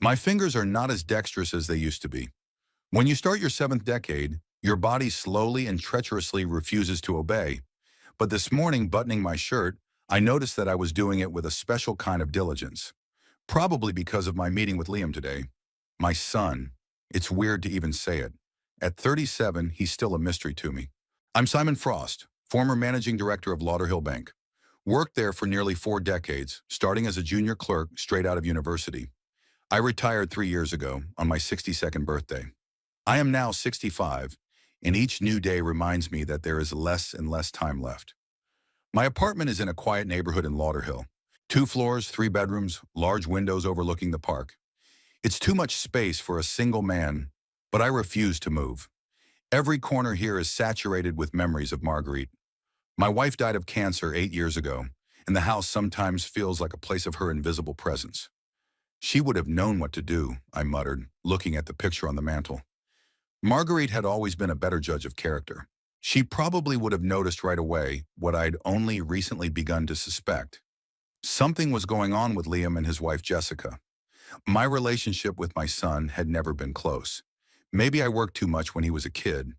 My fingers are not as dexterous as they used to be. When you start your seventh decade, your body slowly and treacherously refuses to obey. But this morning, buttoning my shirt, I noticed that I was doing it with a special kind of diligence. Probably because of my meeting with Liam today. My son. It's weird to even say it. At 37, he's still a mystery to me. I'm Simon Frost, former managing director of Lauderhill Bank. Worked there for nearly 4 decades, starting as a junior clerk straight out of university. I retired 3 years ago on my 62nd birthday. I am now 65, and each new day reminds me that there is less and less time left. My apartment is in a quiet neighborhood in Lauderhill. 2 floors, 3 bedrooms, large windows overlooking the park. It's too much space for a single man, but I refuse to move. Every corner here is saturated with memories of Marguerite. My wife died of cancer 8 years ago, and the house sometimes feels like a place of her invisible presence. She would have known what to do, I muttered, looking at the picture on the mantel. Marguerite had always been a better judge of character. She probably would have noticed right away what I'd only recently begun to suspect. Something was going on with Liam and his wife Jessica. My relationship with my son had never been close. Maybe I worked too much when he was a kid,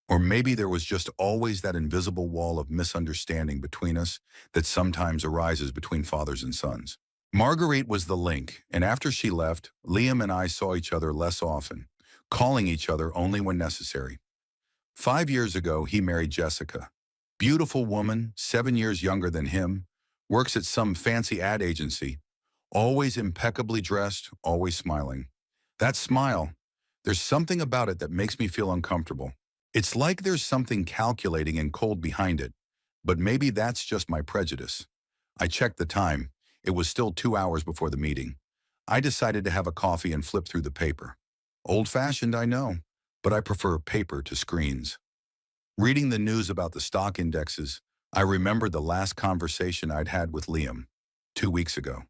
or maybe there was just always that invisible wall of misunderstanding between us that sometimes arises between fathers and sons. Marguerite was the link, and after she left, Liam and I saw each other less often, calling each other only when necessary. 5 years ago, he married Jessica. Beautiful woman, 7 years younger than him, works at some fancy ad agency, always impeccably dressed, always smiling. That smile, there's something about it that makes me feel uncomfortable. It's like there's something calculating and cold behind it, but maybe that's just my prejudice. I checked the time. It was still 2 hours before the meeting. I decided to have a coffee and flip through the paper. Old-fashioned, I know, but I prefer paper to screens. Reading the news about the stock indexes, I remembered the last conversation I'd had with Liam 2 weeks ago.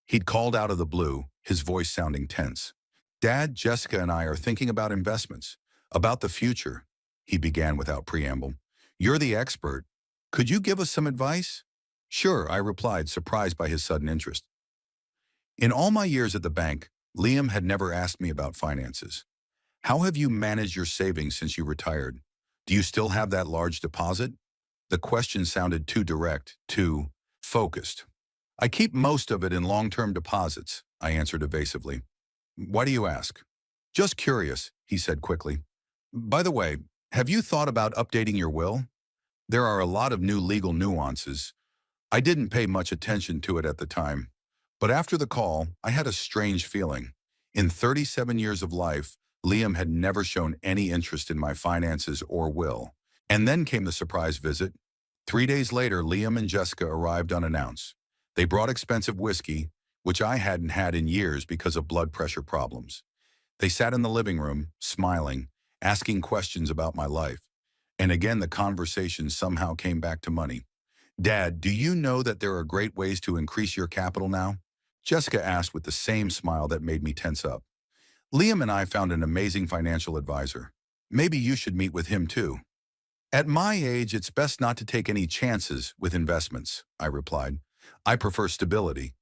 He'd called out of the blue, his voice sounding tense. "Dad, Jessica and I are thinking about investments, about the future," he began without preamble. "You're the expert. Could you give us some advice?" "Sure," I replied, surprised by his sudden interest. In all my years at the bank, Liam had never asked me about finances. "How have you managed your savings since you retired? Do you still have that large deposit?" The question sounded too direct, too focused. "I keep most of it in long-term deposits," I answered evasively. "Why do you ask?" "Just curious," he said quickly. "By the way, have you thought about updating your will? There are a lot of new legal nuances. I didn't pay much attention to it at the time, but after the call, I had a strange feeling. In 37 years of life, Liam had never shown any interest in my finances or will. And then came the surprise visit. 3 days later, Liam and Jessica arrived unannounced. They brought expensive whiskey, which I hadn't had in years because of blood pressure problems. They sat in the living room, smiling, asking questions about my life. And again, the conversation somehow came back to money. "Dad, do you know that there are great ways to increase your capital now?" Jessica asked with the same smile that made me tense up. "Liam and I found an amazing financial advisor. Maybe you should meet with him too." "At my age, it's best not to take any chances with investments," I replied. "I prefer stability."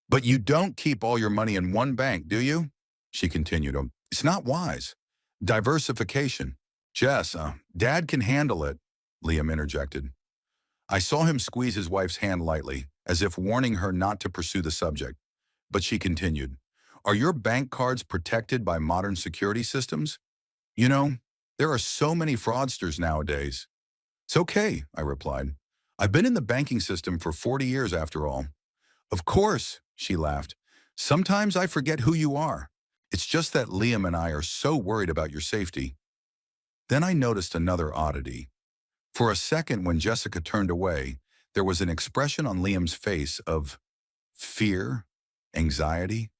"But you don't keep all your money in one bank, do you?" she continued. "It's not wise. Diversification." "Jess, Dad can handle it," Liam interjected. I saw him squeeze his wife's hand lightly, as if warning her not to pursue the subject. But she continued, "Are your bank cards protected by modern security systems? You know, there are so many fraudsters nowadays." "It's okay," I replied. "I've been in the banking system for 40 years after all." "Of course," she laughed. "Sometimes I forget who you are. It's just that Liam and I are so worried about your safety." Then I noticed another oddity. For a second, when Jessica turned away, there was an expression on Liam's face of fear, anxiety,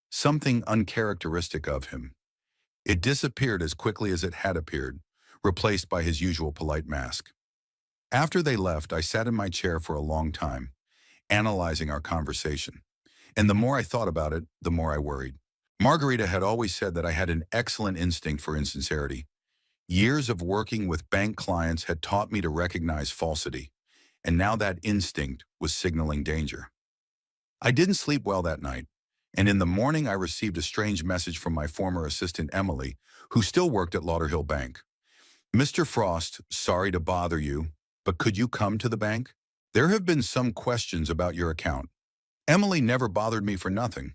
something uncharacteristic of him. It disappeared as quickly as it had appeared, replaced by his usual polite mask. After they left, I sat in my chair for a long time, analyzing our conversation. And the more I thought about it, the more I worried. Margarita had always said that I had an excellent instinct for insincerity. Years of working with bank clients had taught me to recognize falsity, and now that instinct was signaling danger. I didn't sleep well that night, And in the morning, I received a strange message from my former assistant, Emily, who still worked at Lauderhill Bank. Mr. Frost, sorry to bother you, but could you come to the bank? There have been some questions about your account. Emily never bothered me for nothing.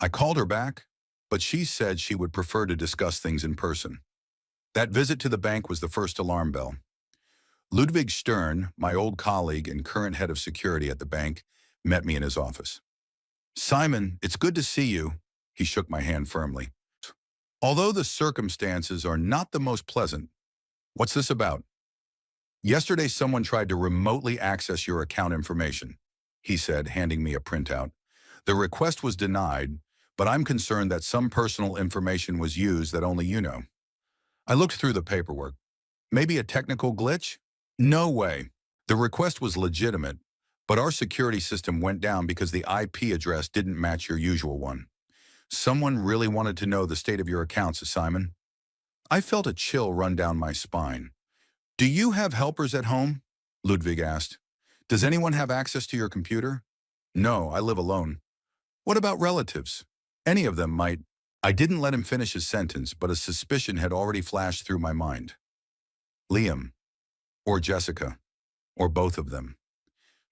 I called her back, but she said she would prefer to discuss things in person. That visit to the bank was the first alarm bell. Ludwig Stern, my old colleague and current head of security at the bank, met me in his office. Simon, it's good to see you. He shook my hand firmly. Although the circumstances are not the most pleasant, what's this about? Yesterday, someone tried to remotely access your account information, he said, handing me a printout. The request was denied, but I'm concerned that some personal information was used that only you know. I looked through the paperwork. Maybe a technical glitch? No way. The request was legitimate, but our security system went down because the IP address didn't match your usual one. Someone really wanted to know the state of your accounts, Simon. I felt a chill run down my spine. Do you have helpers at home? Ludwig asked. Does anyone have access to your computer? No, I live alone. What about relatives? Any of them might. I didn't let him finish his sentence, but a suspicion had already flashed through my mind. Liam, or Jessica, or both of them.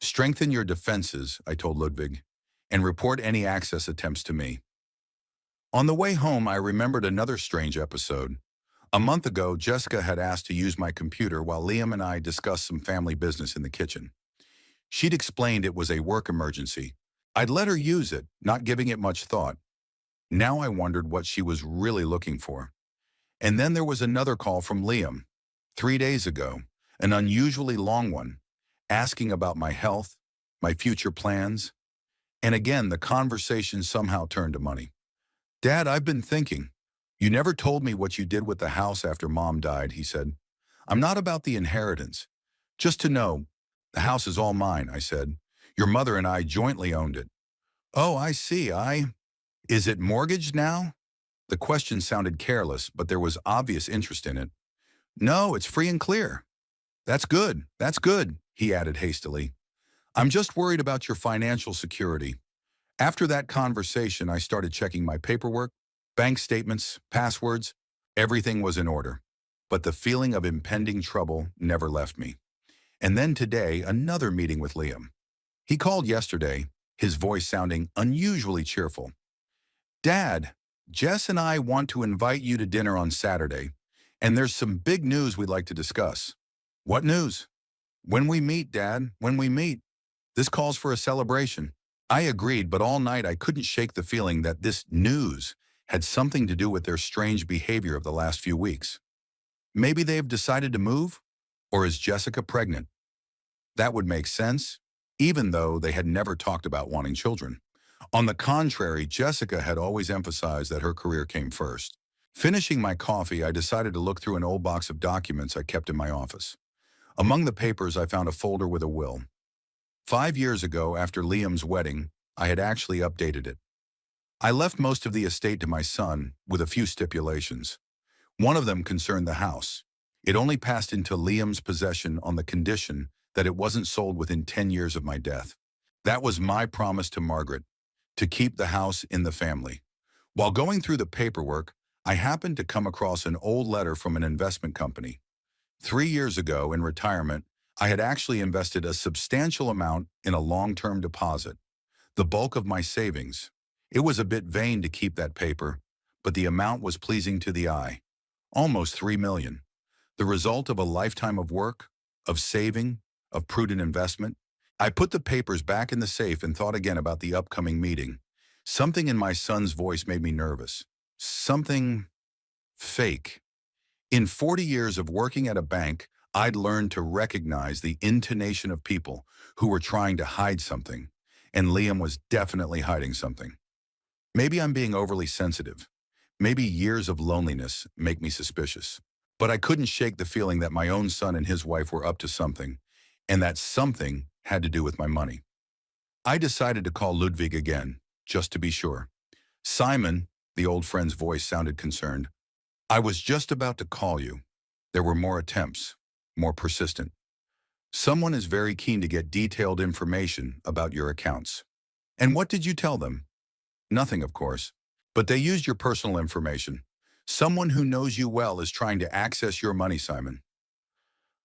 Strengthen your defenses, I told Ludwig, and report any access attempts to me. On the way home, I remembered another strange episode. A month ago, Jessica had asked to use my computer while Liam and I discussed some family business in the kitchen. She'd explained it was a work emergency. I'd let her use it, not giving it much thought. Now I wondered what she was really looking for. And then there was another call from Liam, 3 days ago, an unusually long one, asking about my health, my future plans, and again the conversation somehow turned to money. Dad, I've been thinking. You never told me what you did with the house after Mom died, he said. I'm not about the inheritance. Just to know, the house is all mine, I said. Your mother and I jointly owned it. Oh, I see, Is it mortgaged now? The question sounded careless, but there was obvious interest in it. No, it's free and clear. That's good, he added hastily. I'm just worried about your financial security. After that conversation, I started checking my paperwork, bank statements, passwords. Everything was in order. But the feeling of impending trouble never left me. And then today, another meeting with Liam. He called yesterday, his voice sounding unusually cheerful. Dad, Jess and I want to invite you to dinner on Saturday, and there's some big news we'd like to discuss. What news? When we meet, Dad, when we meet. This calls for a celebration. I agreed, but all night I couldn't shake the feeling that this news had something to do with their strange behavior of the last few weeks. Maybe they've decided to move? Or is Jessica pregnant? That would make sense, even though they had never talked about wanting children. On the contrary, Jessica had always emphasized that her career came first. Finishing my coffee, I decided to look through an old box of documents I kept in my office. Among the papers, I found a folder with a will. 5 years ago, after Liam's wedding, I had actually updated it. I left most of the estate to my son, with a few stipulations. One of them concerned the house. It only passed into Liam's possession on the condition that it wasn't sold within 10 years of my death. That was my promise to Margaret, to keep the house in the family. While going through the paperwork, I happened to come across an old letter from an investment company. 3 years ago, in retirement, I had actually invested a substantial amount in a long-term deposit, the bulk of my savings. It was a bit vain to keep that paper, but the amount was pleasing to the eye. Almost $3 million. The result of a lifetime of work, of saving, of prudent investment. I put the papers back in the safe and thought again about the upcoming meeting. Something in my son's voice made me nervous. Something fake. In 40 years of working at a bank, I'd learned to recognize the intonation of people who were trying to hide something, and Liam was definitely hiding something. Maybe I'm being overly sensitive. Maybe years of loneliness make me suspicious. But I couldn't shake the feeling that my own son and his wife were up to something, and that something had to do with my money. I decided to call Ludwig again, just to be sure. Simon, the old friend's voice sounded concerned. I was just about to call you. There were more attempts, more persistent. Someone is very keen to get detailed information about your accounts. And what did you tell them? Nothing, of course. But they used your personal information. Someone who knows you well is trying to access your money, Simon.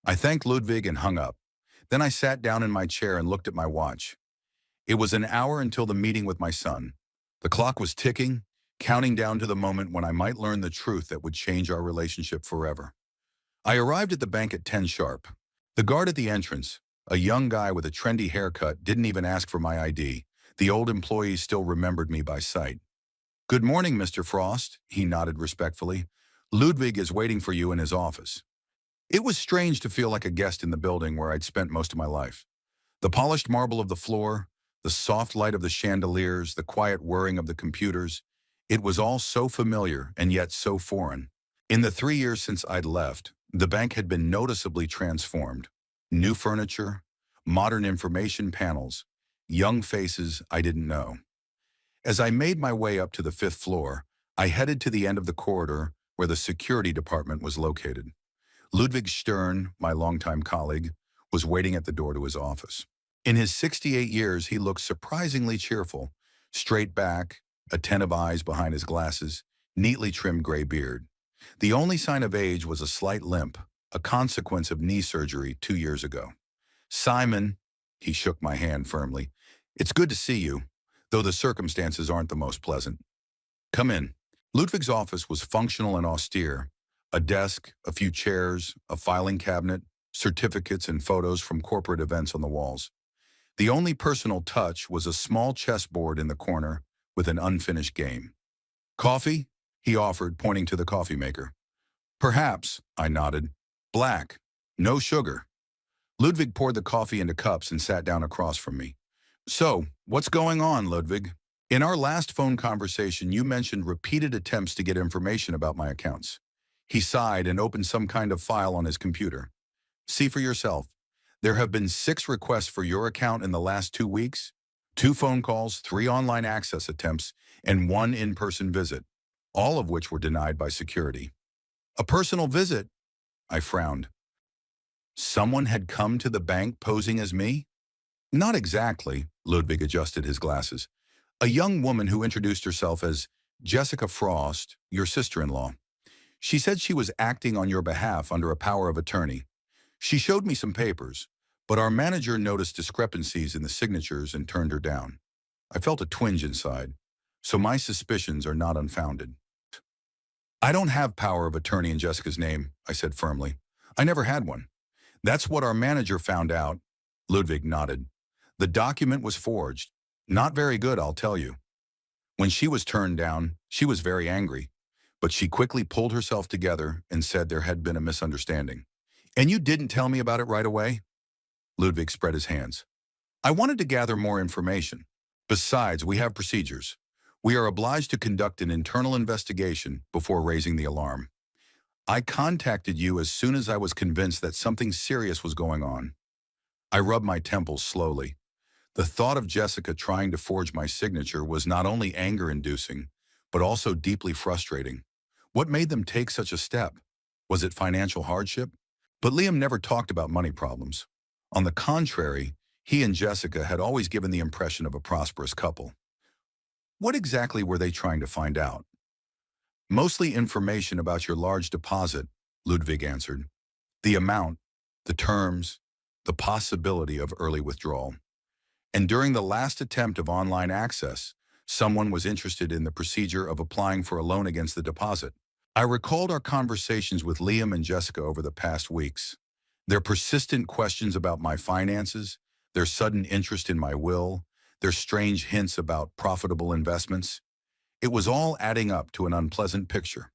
I thanked Ludwig and hung up. Then I sat down in my chair and looked at my watch. It was an hour until the meeting with my son. The clock was ticking, counting down to the moment when I might learn the truth that would change our relationship forever. I arrived at the bank at 10 sharp. The guard at the entrance, a young guy with a trendy haircut, didn't even ask for my ID. The old employee still remembered me by sight. "Good morning, Mr. Frost," he nodded respectfully. "Ludwig is waiting for you in his office." It was strange to feel like a guest in the building where I'd spent most of my life. The polished marble of the floor, the soft light of the chandeliers, the quiet whirring of the computers. It was all so familiar and yet so foreign. In the 3 years since I'd left, the bank had been noticeably transformed. New furniture, modern information panels, young faces I didn't know. As I made my way up to the 5th floor, I headed to the end of the corridor where the security department was located. Ludwig Stern, my longtime colleague, was waiting at the door to his office. In his 68 years, he looked surprisingly cheerful, straight back, attentive eyes behind his glasses, neatly trimmed gray beard. The only sign of age was a slight limp, a consequence of knee surgery 2 years ago. "Simon," he shook my hand firmly, "it's good to see you, though the circumstances aren't the most pleasant. Come in." Ludwig's office was functional and austere. A desk, a few chairs, a filing cabinet, certificates and photos from corporate events on the walls. The only personal touch was a small chessboard in the corner with an unfinished game. "Coffee?" he offered, pointing to the coffee maker. "Perhaps," I nodded. "Black. No sugar." Ludwig poured the coffee into cups and sat down across from me. "So, what's going on, Ludwig? In our last phone conversation, you mentioned repeated attempts to get information about my accounts." He sighed and opened some kind of file on his computer. "See for yourself. There have been 6 requests for your account in the last 2 weeks, 2 phone calls, 3 online access attempts, and 1 in-person visit, all of which were denied by security." "A personal visit?" I frowned. "Someone had come to the bank posing as me?" "Not exactly," Ludwig adjusted his glasses. "A young woman who introduced herself as Jessica Frost, your sister-in-law. She said she was acting on your behalf under a power of attorney. She showed me some papers, but our manager noticed discrepancies in the signatures and turned her down. I felt a twinge inside, so my suspicions are not unfounded." "I don't have power of attorney in Jessica's name," I said firmly. "I never had one." "That's what our manager found out." Ludwig nodded. "The document was forged. Not very good, I'll tell you. When she was turned down, she was very angry, but she quickly pulled herself together and said there had been a misunderstanding." "And you didn't tell me about it right away?" Ludwig spread his hands. "I wanted to gather more information. Besides, we have procedures. We are obliged to conduct an internal investigation before raising the alarm. I contacted you as soon as I was convinced that something serious was going on." I rubbed my temples slowly. The thought of Jessica trying to forge my signature was not only anger-inducing, but also deeply frustrating. What made them take such a step? Was it financial hardship? But Liam never talked about money problems. On the contrary, he and Jessica had always given the impression of a prosperous couple. What exactly were they trying to find out? "Mostly information about your large deposit," Ludwig answered. "The amount, the terms, the possibility of early withdrawal. And during the last attempt of online access, someone was interested in the procedure of applying for a loan against the deposit." I recalled our conversations with Liam and Jessica over the past weeks. Their persistent questions about my finances, their sudden interest in my will, their strange hints about profitable investments. It was all adding up to an unpleasant picture.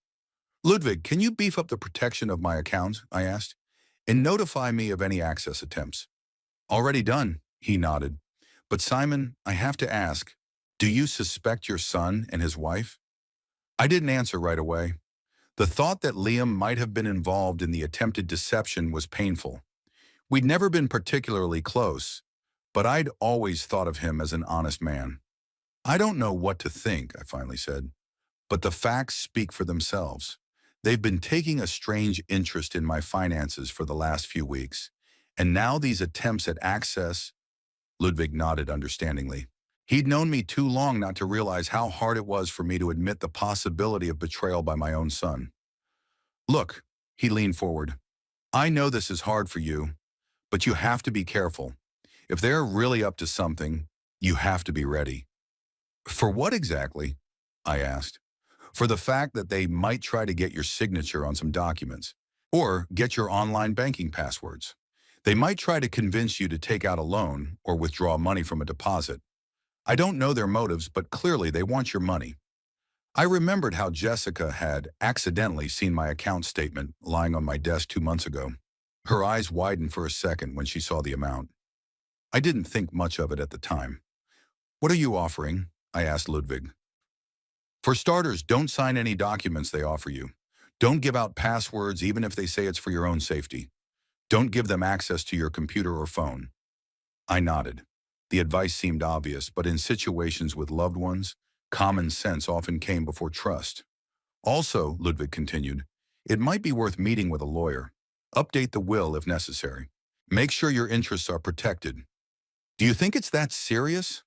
"Ludwig, can you beef up the protection of my account?" I asked, "and notify me of any access attempts?" "Already done," he nodded. "But Simon, I have to ask, do you suspect your son and his wife?" I didn't answer right away. The thought that Liam might have been involved in the attempted deception was painful. We'd never been particularly close, but I'd always thought of him as an honest man. "I don't know what to think," I finally said, "but the facts speak for themselves. They've been taking a strange interest in my finances for the last few weeks, and now these attempts at access—" Ludwig nodded understandingly. He'd known me too long not to realize how hard it was for me to admit the possibility of betrayal by my own son. Look, he leaned forward. I know this is hard for you, but you have to be careful. If they're really up to something, you have to be ready. For what exactly? I asked. For the fact that they might try to get your signature on some documents, or get your online banking passwords. They might try to convince you to take out a loan or withdraw money from a deposit. I don't know their motives, but clearly they want your money. I remembered how Jessica had accidentally seen my account statement lying on my desk 2 months ago. Her eyes widened for a second when she saw the amount. I didn't think much of it at the time. What are you offering? I asked Ludwig. For starters, don't sign any documents they offer you. Don't give out passwords even if they say it's for your own safety. Don't give them access to your computer or phone. I nodded. The advice seemed obvious, but in situations with loved ones, common sense often came before trust. Also, Ludwig continued, it might be worth meeting with a lawyer. Update the will if necessary. Make sure your interests are protected. Do you think it's that serious?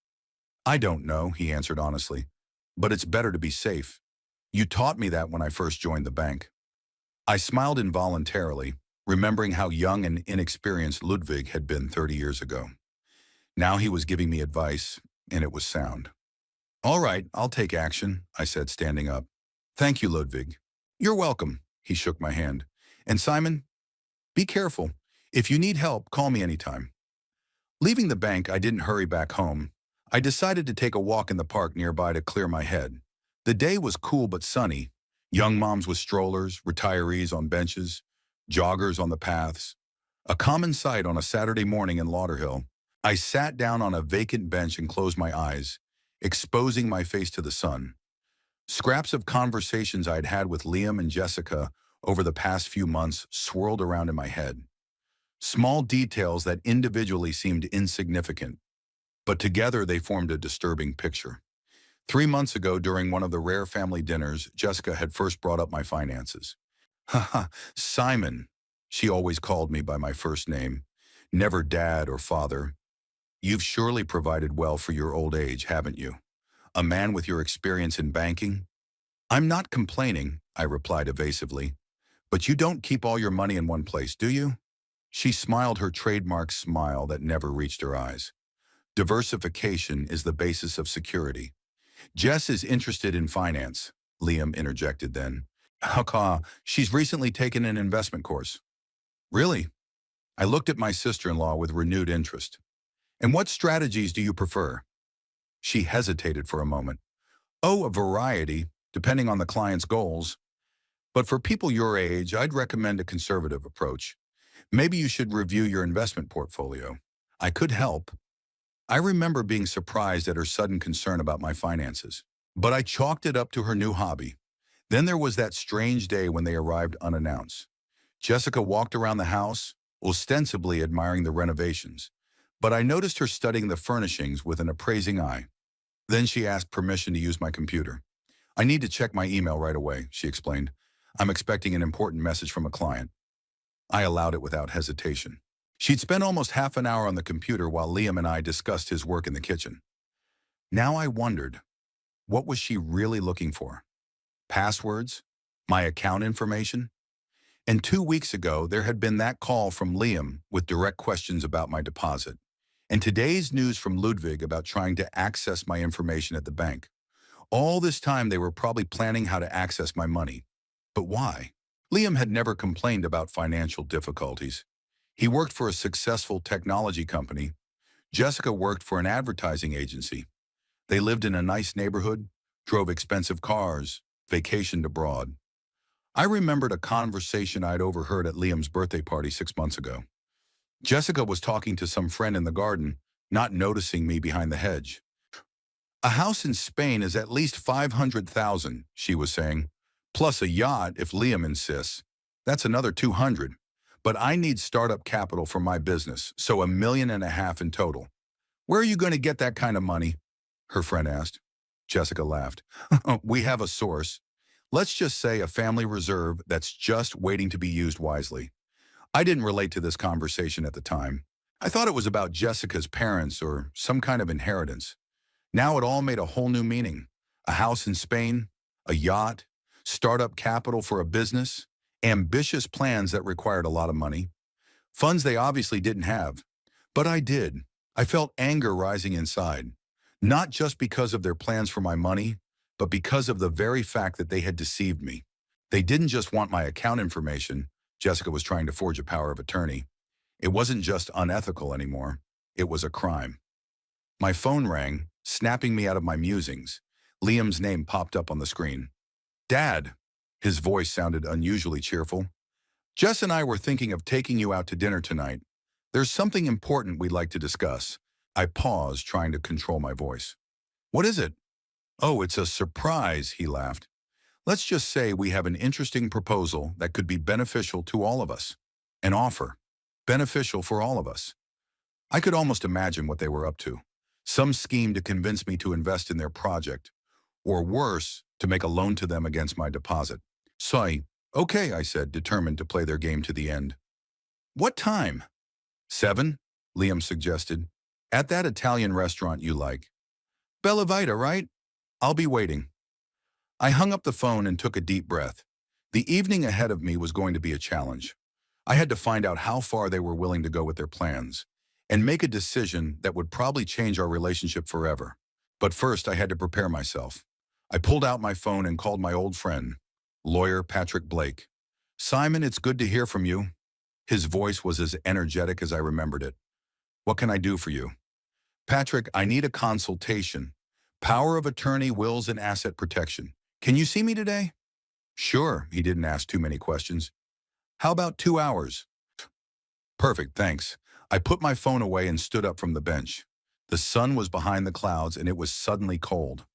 I don't know, he answered honestly, but it's better to be safe. You taught me that when I first joined the bank. I smiled involuntarily, remembering how young and inexperienced Ludwig had been 30 years ago. Now he was giving me advice, and it was sound. All right, I'll take action, I said, standing up. Thank you, Ludwig. You're welcome, he shook my hand. And Simon, be careful. If you need help, call me anytime. Leaving the bank, I didn't hurry back home. I decided to take a walk in the park nearby to clear my head. The day was cool but sunny. Young moms with strollers, retirees on benches, joggers on the paths. A common sight on a Saturday morning in Lauderhill. I sat down on a vacant bench and closed my eyes, exposing my face to the sun. Scraps of conversations I had had with Liam and Jessica over the past few months swirled around in my head. Small details that individually seemed insignificant, but together they formed a disturbing picture. 3 months ago, during one of the rare family dinners, Jessica had first brought up my finances. Haha, Simon, she always called me by my first name, never dad or father. You've surely provided well for your old age, haven't you? A man with your experience in banking? I'm not complaining, I replied evasively. But you don't keep all your money in one place, do you? She smiled her trademark smile that never reached her eyes. Diversification is the basis of security. Jess is interested in finance, Liam interjected then. How she's recently taken an investment course. Really? I looked at my sister-in-law with renewed interest. And what strategies do you prefer? She hesitated for a moment. Oh, a variety, depending on the client's goals. But for people your age, I'd recommend a conservative approach. Maybe you should review your investment portfolio. I could help. I remember being surprised at her sudden concern about my finances. But I chalked it up to her new hobby. Then there was that strange day when they arrived unannounced. Jessica walked around the house, ostensibly admiring the renovations. But I noticed her studying the furnishings with an appraising eye. Then she asked permission to use my computer. I need to check my email right away, she explained. I'm expecting an important message from a client. I allowed it without hesitation. She'd spent almost half an hour on the computer while Liam and I discussed his work in the kitchen. Now I wondered, what was she really looking for? Passwords? My account information? And 2 weeks ago, there had been that call from Liam with direct questions about my deposit. And today's news from Ludwig about trying to access my information at the bank. All this time, they were probably planning how to access my money. But why? Liam had never complained about financial difficulties. He worked for a successful technology company. Jessica worked for an advertising agency. They lived in a nice neighborhood, drove expensive cars, vacationed abroad. I remembered a conversation I'd overheard at Liam's birthday party 6 months ago. Jessica was talking to some friend in the garden, not noticing me behind the hedge. A house in Spain is at least 500,000, she was saying, plus a yacht if Liam insists. That's another 200. But I need startup capital for my business, so $1.5 million in total. Where are you going to get that kind of money? Her friend asked. Jessica laughed. We have a source. Let's just say a family reserve that's just waiting to be used wisely. I didn't relate to this conversation at the time. I thought it was about Jessica's parents or some kind of inheritance. Now it all made a whole new meaning. A house in Spain, a yacht, startup capital for a business, ambitious plans that required a lot of money. Funds they obviously didn't have. But I did. I felt anger rising inside. Not just because of their plans for my money, but because of the very fact that they had deceived me. They didn't just want my account information. Jessica was trying to forge a power of attorney. It wasn't just unethical anymore. It was a crime. My phone rang, snapping me out of my musings. Liam's name popped up on the screen. Dad! His voice sounded unusually cheerful. Jess and I were thinking of taking you out to dinner tonight. There's something important we'd like to discuss. I paused, trying to control my voice. What is it? Oh, it's a surprise, he laughed. Let's just say we have an interesting proposal that could be beneficial to all of us. An offer. Beneficial for all of us. I could almost imagine what they were up to. Some scheme to convince me to invest in their project. Or worse, to make a loan to them against my deposit. So, okay, I said, determined to play their game to the end. What time? 7, Liam suggested. At that Italian restaurant you like. Bella Vita, right? I'll be waiting. I hung up the phone and took a deep breath. The evening ahead of me was going to be a challenge. I had to find out how far they were willing to go with their plans and make a decision that would probably change our relationship forever. But first, I had to prepare myself. I pulled out my phone and called my old friend, lawyer Patrick Blake. Simon, it's good to hear from you. His voice was as energetic as I remembered it. What can I do for you? Patrick, I need a consultation. Power of attorney, wills, and asset protection. Can you see me today? Sure, he didn't ask too many questions. How about 2 hours? Perfect, thanks. I put my phone away and stood up from the bench. The sun was behind the clouds and it was suddenly cold.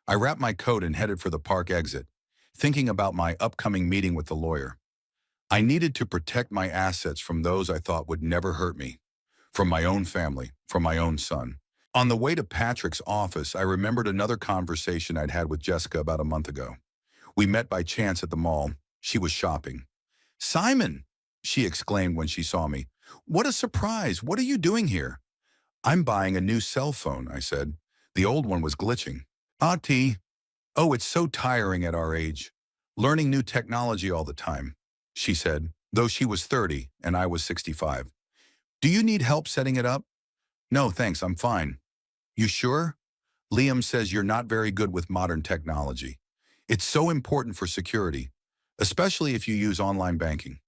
I wrapped my coat and headed for the park exit, thinking about my upcoming meeting with the lawyer. I needed to protect my assets from those I thought would never hurt me, from my own family, from my own son. On the way to Patrick's office, I remembered another conversation I'd had with Jessica about a month ago. We met by chance at the mall. She was shopping. Simon, she exclaimed when she saw me. What a surprise. What are you doing here? I'm buying a new cell phone, I said. The old one was glitching. Ah, T. Oh, it's so tiring at our age. Learning new technology all the time, she said, though she was 30 and I was 65. Do you need help setting it up? No, thanks, I'm fine. You sure? Liam says you're not very good with modern technology. It's so important for security, especially if you use online banking.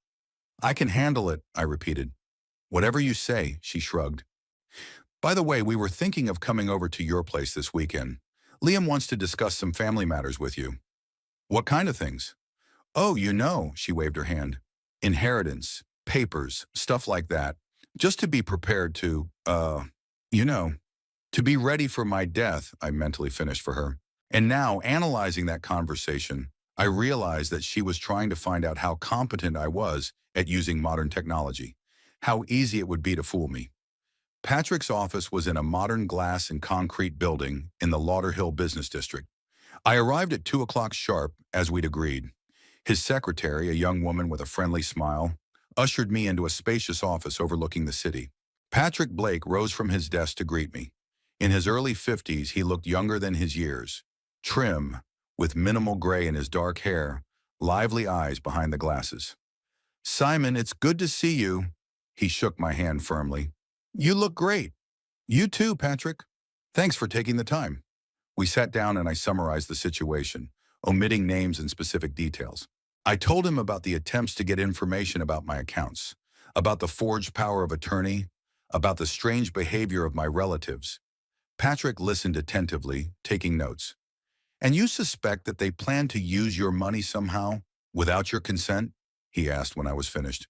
I can handle it, I repeated. Whatever you say, she shrugged. By the way, we were thinking of coming over to your place this weekend. Liam wants to discuss some family matters with you. What kind of things? Oh, she waved her hand. Inheritance, papers, stuff like that. Just to be prepared to, to be ready for my death, I mentally finished for her. And now, analyzing that conversation, I realized that she was trying to find out how competent I was at using modern technology, how easy it would be to fool me. Patrick's office was in a modern glass and concrete building in the Lauderhill Business District. I arrived at 2 o'clock sharp, as we'd agreed. His secretary, a young woman with a friendly smile, ushered me into a spacious office overlooking the city. Patrick Blake rose from his desk to greet me. In his early 50s, he looked younger than his years, trim, with minimal gray in his dark hair, lively eyes behind the glasses. Simon, it's good to see you. He shook my hand firmly. You look great. You too, Patrick. Thanks for taking the time. We sat down and I summarized the situation, omitting names and specific details. I told him about the attempts to get information about my accounts, about the forged power of attorney, about the strange behavior of my relatives. Patrick listened attentively, taking notes. And you suspect that they plan to use your money somehow, without your consent? He asked when I was finished.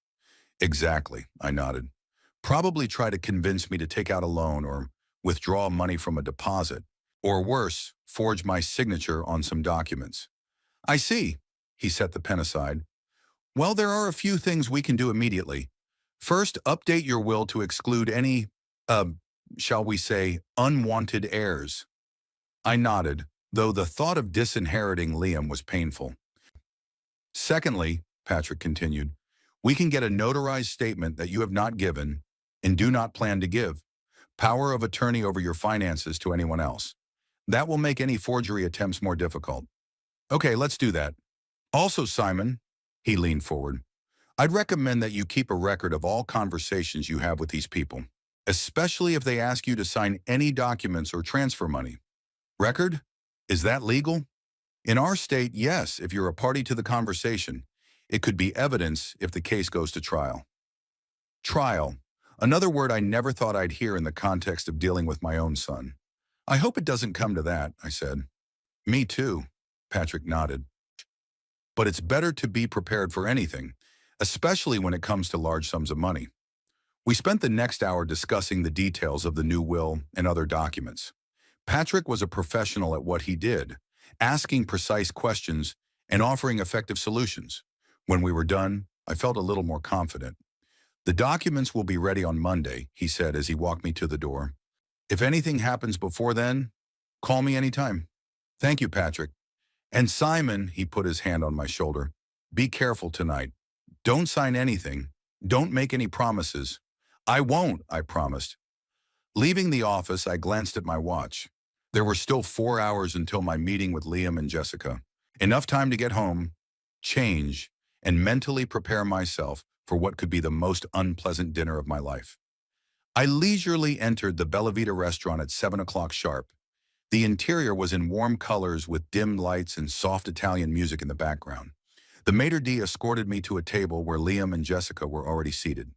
Exactly, I nodded. Probably try to convince me to take out a loan or withdraw money from a deposit, or worse, forge my signature on some documents. I see. He set the pen aside. Well, there are a few things we can do immediately. First, update your will to exclude any, shall we say, unwanted heirs. I nodded, though the thought of disinheriting Liam was painful. Secondly, Patrick continued, we can get a notarized statement that you have not given and do not plan to give, power of attorney over your finances to anyone else. That will make any forgery attempts more difficult. Okay, let's do that. Also, Simon, he leaned forward, I'd recommend that you keep a record of all conversations you have with these people, especially if they ask you to sign any documents or transfer money. Record? Is that legal? In our state, yes, if you're a party to the conversation. It could be evidence if the case goes to trial. Trial. Another word I never thought I'd hear in the context of dealing with my own son. I hope it doesn't come to that, I said. Me too, Patrick nodded. But it's better to be prepared for anything, especially when it comes to large sums of money. We spent the next hour discussing the details of the new will and other documents. Patrick was a professional at what he did, asking precise questions and offering effective solutions. When we were done, I felt a little more confident. The documents will be ready on Monday, he said as he walked me to the door. If anything happens before then, call me anytime. Thank you, Patrick. And Simon, he put his hand on my shoulder, be careful tonight. Don't sign anything. Don't make any promises. I won't, I promised. Leaving the office, I glanced at my watch. There were still 4 hours until my meeting with Liam and Jessica. Enough time to get home, change, and mentally prepare myself for what could be the most unpleasant dinner of my life. I leisurely entered the Bella Vita restaurant at 7 o'clock sharp. The interior was in warm colors with dim lights and soft Italian music in the background. The maitre d' escorted me to a table where Liam and Jessica were already seated.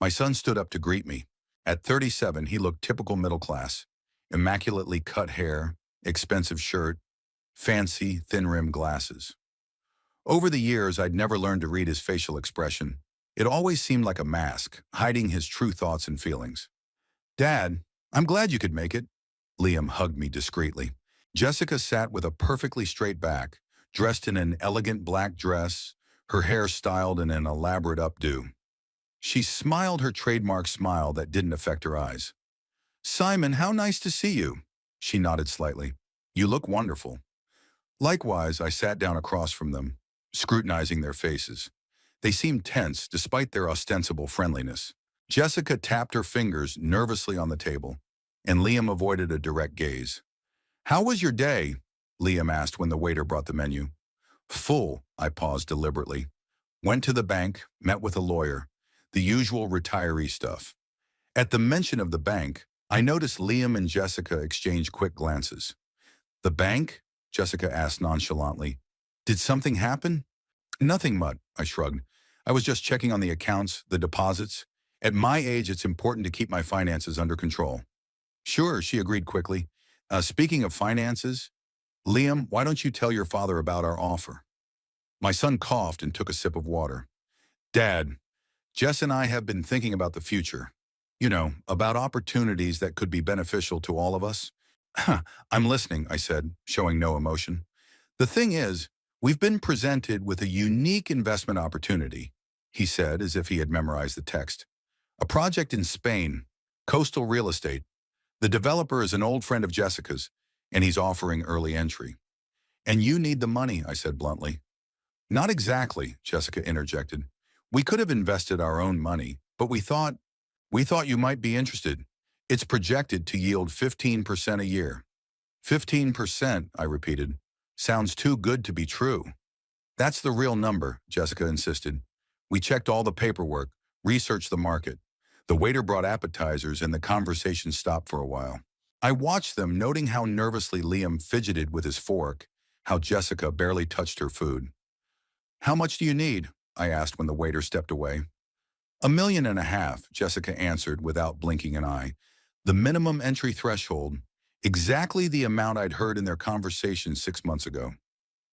My son stood up to greet me. At 37, he looked typical middle class. Immaculately cut hair, expensive shirt, fancy, thin-rimmed glasses. Over the years, I'd never learned to read his facial expression. It always seemed like a mask, hiding his true thoughts and feelings. Dad, I'm glad you could make it. Liam hugged me discreetly. Jessica sat with a perfectly straight back, dressed in an elegant black dress, her hair styled in an elaborate updo. She smiled her trademark smile that didn't affect her eyes. Simon, how nice to see you. She nodded slightly. You look wonderful. Likewise, I sat down across from them, scrutinizing their faces. They seemed tense despite their ostensible friendliness. Jessica tapped her fingers nervously on the table, and Liam avoided a direct gaze. How was your day? Liam asked when the waiter brought the menu. Full, I paused deliberately. Went to the bank, met with a lawyer. The usual retiree stuff. At the mention of the bank, I noticed Liam and Jessica exchange quick glances. The bank? Jessica asked nonchalantly. Did something happen? Nothing, Mutt, I shrugged. I was just checking on the accounts, the deposits. At my age, it's important to keep my finances under control. Sure, she agreed quickly. Speaking of finances, Liam, why don't you tell your father about our offer? My son coughed and took a sip of water. Dad, Jess and I have been thinking about the future. You know, about opportunities that could be beneficial to all of us. I'm listening, I said, showing no emotion. The thing is, we've been presented with a unique investment opportunity, he said as if he had memorized the text. A project in Spain, coastal real estate. The developer is an old friend of Jessica's, and he's offering early entry. And you need the money, I said bluntly. Not exactly, Jessica interjected. We could have invested our own money, but we thought you might be interested. It's projected to yield 15% a year. 15%, I repeated. Sounds too good to be true. That's the real number, Jessica insisted. We checked all the paperwork, researched the market. The waiter brought appetizers and the conversation stopped for a while. I watched them, noting how nervously Liam fidgeted with his fork, how Jessica barely touched her food. How much do you need? I asked when the waiter stepped away. $1.5 million, Jessica answered without blinking an eye. The minimum entry threshold, exactly the amount I'd heard in their conversation 6 months ago.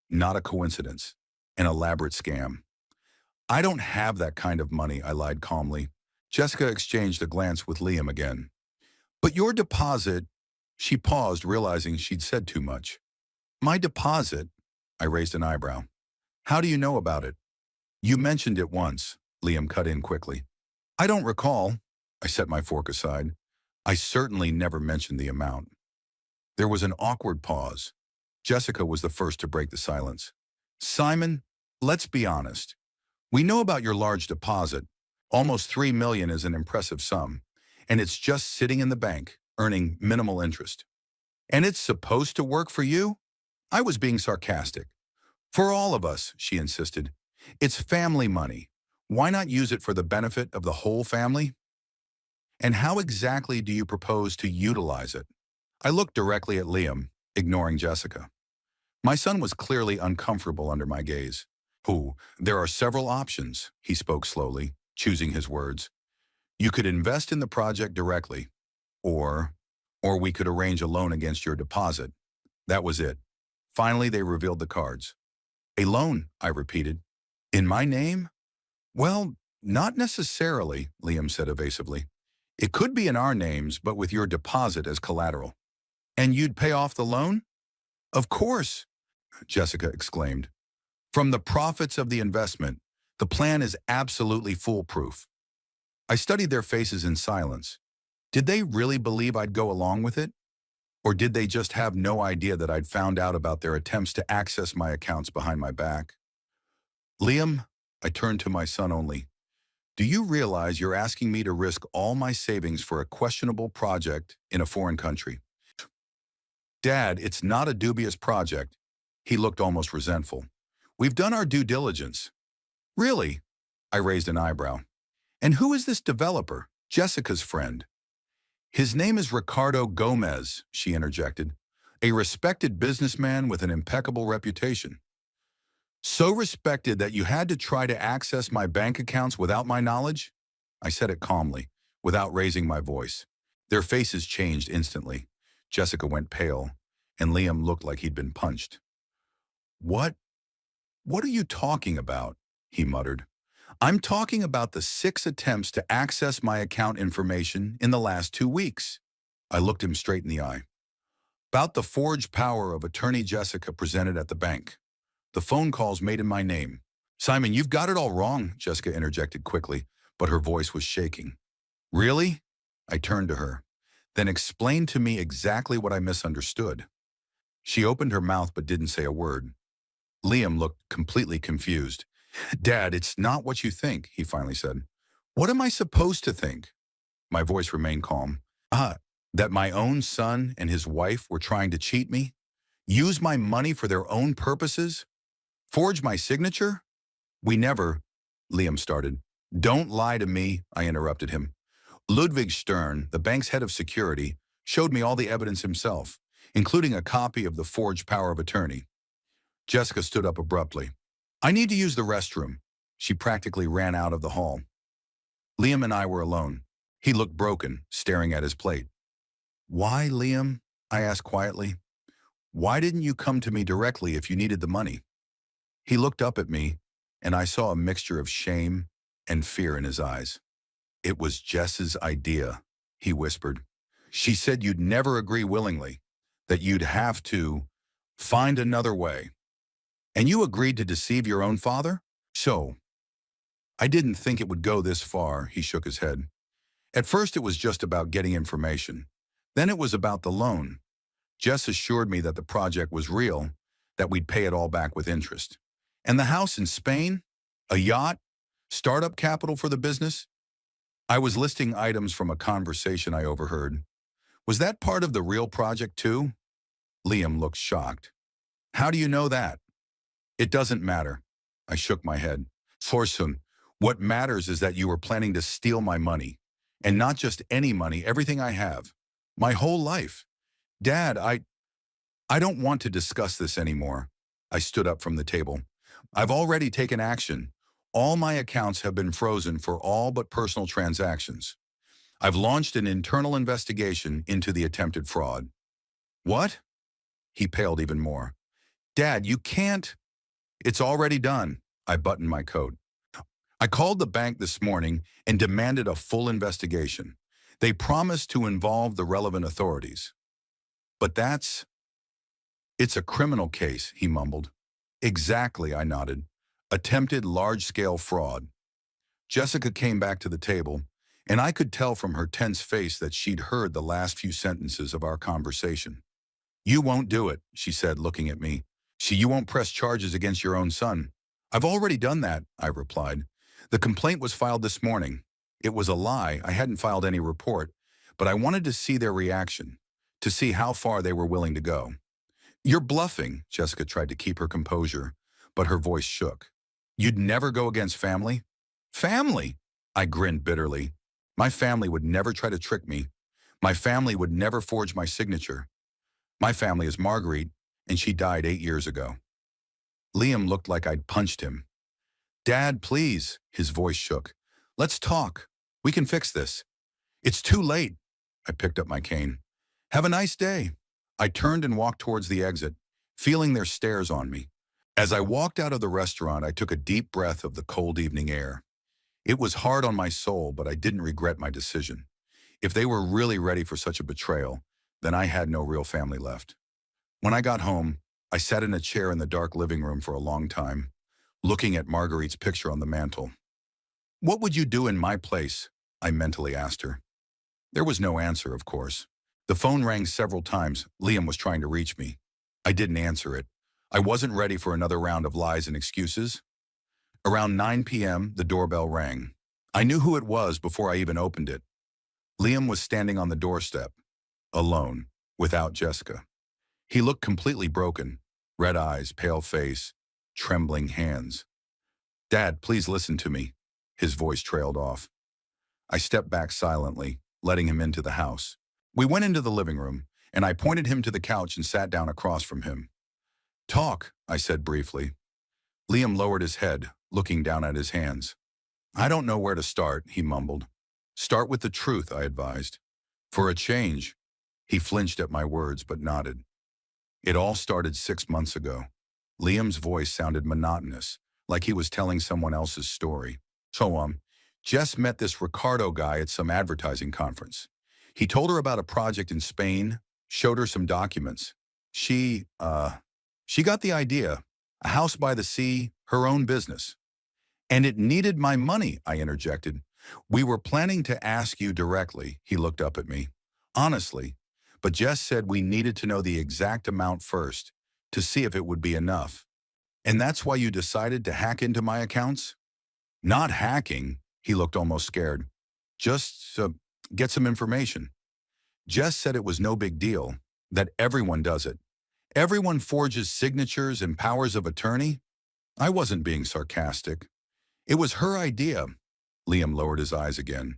Not a coincidence. An elaborate scam. I don't have that kind of money, I lied calmly. Jessica exchanged a glance with Liam again. But your deposit, she paused, realizing she'd said too much. My deposit? I raised an eyebrow. How do you know about it? You mentioned it once, Liam cut in quickly. I don't recall. I set my fork aside. I certainly never mentioned the amount. There was an awkward pause. Jessica was the first to break the silence. Simon, let's be honest. We know about your large deposit. Almost $3 million is an impressive sum, and it's just sitting in the bank, earning minimal interest. And it's supposed to work for you? I was being sarcastic. For all of us, she insisted. It's family money. Why not use it for the benefit of the whole family? And how exactly do you propose to utilize it? I looked directly at Liam, ignoring Jessica. My son was clearly uncomfortable under my gaze. There are several options, he spoke slowly, choosing his words. You could invest in the project directly, or, or we could arrange a loan against your deposit. That was it. Finally, they revealed the cards. A loan, I repeated. In my name? Well, not necessarily, Liam said evasively. It could be in our names, but with your deposit as collateral. And you'd pay off the loan? Of course, Jessica exclaimed. From the profits of the investment, the plan is absolutely foolproof. I studied their faces in silence. Did they really believe I'd go along with it? Or did they just have no idea that I'd found out about their attempts to access my accounts behind my back? Liam, I turned to my son only. Do you realize you're asking me to risk all my savings for a questionable project in a foreign country? Dad, it's not a dubious project. He looked almost resentful. We've done our due diligence. Really? I raised an eyebrow. And who is this developer? Jessica's friend. His name is Ricardo Gomez, she interjected, a respected businessman with an impeccable reputation. So respected that you had to try to access my bank accounts without my knowledge? I said it calmly, without raising my voice. Their faces changed instantly. Jessica went pale, and Liam looked like he'd been punched. What? What are you talking about? He muttered. I'm talking about the 6 attempts to access my account information in the last 2 weeks. I looked him straight in the eye. About the forged power of attorney Jessica presented at the bank. The phone calls made in my name. Simon, you've got it all wrong, Jessica interjected quickly, but her voice was shaking. Really? I turned to her. Then explain to me exactly what I misunderstood. She opened her mouth but didn't say a word. Liam looked completely confused. Dad, it's not what you think, he finally said. What am I supposed to think? My voice remained calm. That my own son and his wife were trying to cheat me? Use my money for their own purposes? Forge my signature? We never, Liam started. Don't lie to me, I interrupted him. Ludwig Stern, the bank's head of security, showed me all the evidence himself, including a copy of the forged power of attorney. Jessica stood up abruptly. I need to use the restroom. She practically ran out of the hall. Liam and I were alone. He looked broken, staring at his plate. Why, Liam? I asked quietly. Why didn't you come to me directly if you needed the money? He looked up at me, and I saw a mixture of shame and fear in his eyes. It was Jess's idea, he whispered. She said you'd never agree willingly, that you'd have to find another way. And you agreed to deceive your own father? So, I didn't think it would go this far, he shook his head. At first it was just about getting information. Then it was about the loan. Jess assured me that the project was real, that we'd pay it all back with interest. And the house in Spain? A yacht? Startup capital for the business? I was listing items from a conversation I overheard. Was that part of the real project too? Liam looked shocked. How do you know that? It doesn't matter. I shook my head. Forsum, what matters is that you were planning to steal my money. And not just any money, everything I have. My whole life. Dad, I don't want to discuss this anymore. I stood up from the table. I've already taken action. All my accounts have been frozen for all but personal transactions. I've launched an internal investigation into the attempted fraud. What? He paled even more. Dad, you can't. It's already done. I buttoned my coat. I called the bank this morning and demanded a full investigation. They promised to involve the relevant authorities. But it's a criminal case, he mumbled. Exactly, I nodded. Attempted large-scale fraud. Jessica came back to the table, and I could tell from her tense face that she'd heard the last few sentences of our conversation. You won't do it, she said, looking at me. You won't press charges against your own son. I've already done that, I replied. The complaint was filed this morning. It was a lie. I hadn't filed any report, but I wanted to see their reaction, to see how far they were willing to go. You're bluffing, Jessica tried to keep her composure, but her voice shook. You'd never go against family? Family? I grinned bitterly. My family would never try to trick me. My family would never forge my signature. My family is Marguerite, and she died 8 years ago. Liam looked like I'd punched him. Dad, please, his voice shook. Let's talk. We can fix this. It's too late. I picked up my cane. Have a nice day. I turned and walked towards the exit, feeling their stares on me. As I walked out of the restaurant, I took a deep breath of the cold evening air. It was hard on my soul, but I didn't regret my decision. If they were really ready for such a betrayal, then I had no real family left. When I got home, I sat in a chair in the dark living room for a long time, looking at Marguerite's picture on the mantel. What would you do in my place? I mentally asked her. There was no answer, of course. The phone rang several times. Liam was trying to reach me. I didn't answer it. I wasn't ready for another round of lies and excuses. Around 9 p.m., the doorbell rang. I knew who it was before I even opened it. Liam was standing on the doorstep, alone, without Jessica. He looked completely broken, red eyes, pale face, trembling hands. Dad, please listen to me. His voice trailed off. I stepped back silently, letting him into the house. We went into the living room, and I pointed him to the couch and sat down across from him. Talk, I said briefly. Liam lowered his head, looking down at his hands. I don't know where to start, he mumbled. Start with the truth, I advised. For a change. He flinched at my words, but nodded. It all started 6 months ago. Liam's voice sounded monotonous, like he was telling someone else's story. Jess met this Ricardo guy at some advertising conference. He told her about a project in Spain, showed her some documents. She got the idea. A house by the sea, her own business. And it needed my money, I interjected. We were planning to ask you directly, he looked up at me. Honestly, but Jess said we needed to know the exact amount first, to see if it would be enough. And that's why you decided to hack into my accounts? Not hacking, he looked almost scared. Just get some information. Jess said it was no big deal, that everyone does it. Everyone forges signatures and powers of attorney. I wasn't being sarcastic. It was her idea. Liam lowered his eyes again.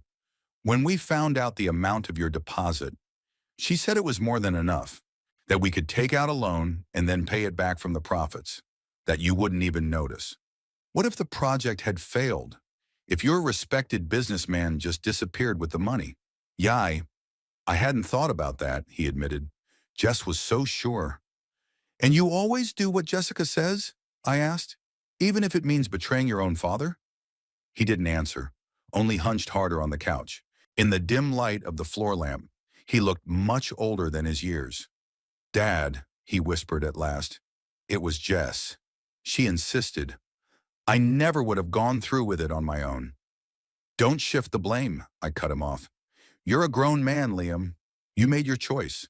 When we found out the amount of your deposit, she said it was more than enough, that we could take out a loan and then pay it back from the profits, that you wouldn't even notice. What if the project had failed? If your respected businessman just disappeared with the money? Yeah, I hadn't thought about that, he admitted. Jess was so sure. And you always do what Jessica says? I asked. Even if it means betraying your own father? He didn't answer, only hunched harder on the couch. In the dim light of the floor lamp, he looked much older than his years. Dad, he whispered at last. It was Jess. She insisted. I never would have gone through with it on my own. Don't shift the blame, I cut him off. You're a grown man, Liam. You made your choice.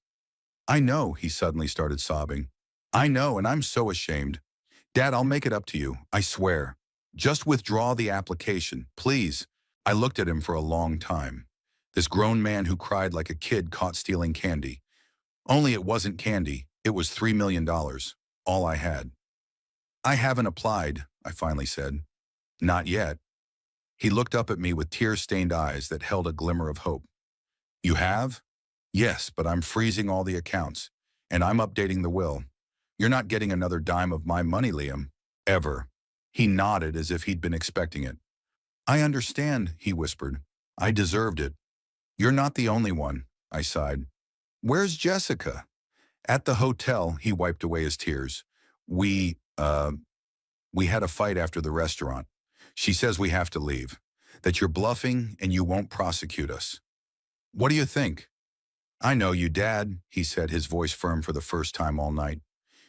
I know, he suddenly started sobbing. I know, and I'm so ashamed. Dad, I'll make it up to you, I swear. Just withdraw the application, please. I looked at him for a long time. This grown man who cried like a kid caught stealing candy. Only it wasn't candy, it was $3 million, all I had. I haven't applied, I finally said. Not yet. He looked up at me with tear-stained eyes that held a glimmer of hope. You have? Yes, but I'm freezing all the accounts, and I'm updating the will. You're not getting another dime of my money, Liam. Ever. He nodded as if he'd been expecting it. I understand, he whispered. I deserved it. You're not the only one, I sighed. Where's Jessica? At the hotel, he wiped away his tears. We had a fight after the restaurant. She says we have to leave, that you're bluffing and you won't prosecute us. What do you think? I know you, Dad, he said, his voice firm for the first time all night.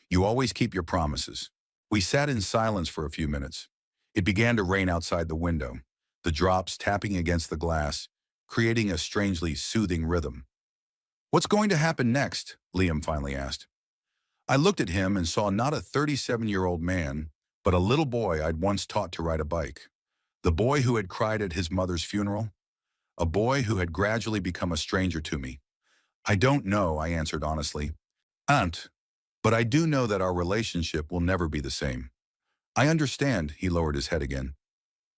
You always keep your promises. We sat in silence for a few minutes. It began to rain outside the window, the drops tapping against the glass, creating a strangely soothing rhythm. What's going to happen next? Liam finally asked. I looked at him and saw not a 37-year-old man, but a little boy I'd once taught to ride a bike. The boy who had cried at his mother's funeral. A boy who had gradually become a stranger to me. I don't know, I answered honestly. Aunt, but I do know that our relationship will never be the same. I understand, he lowered his head again.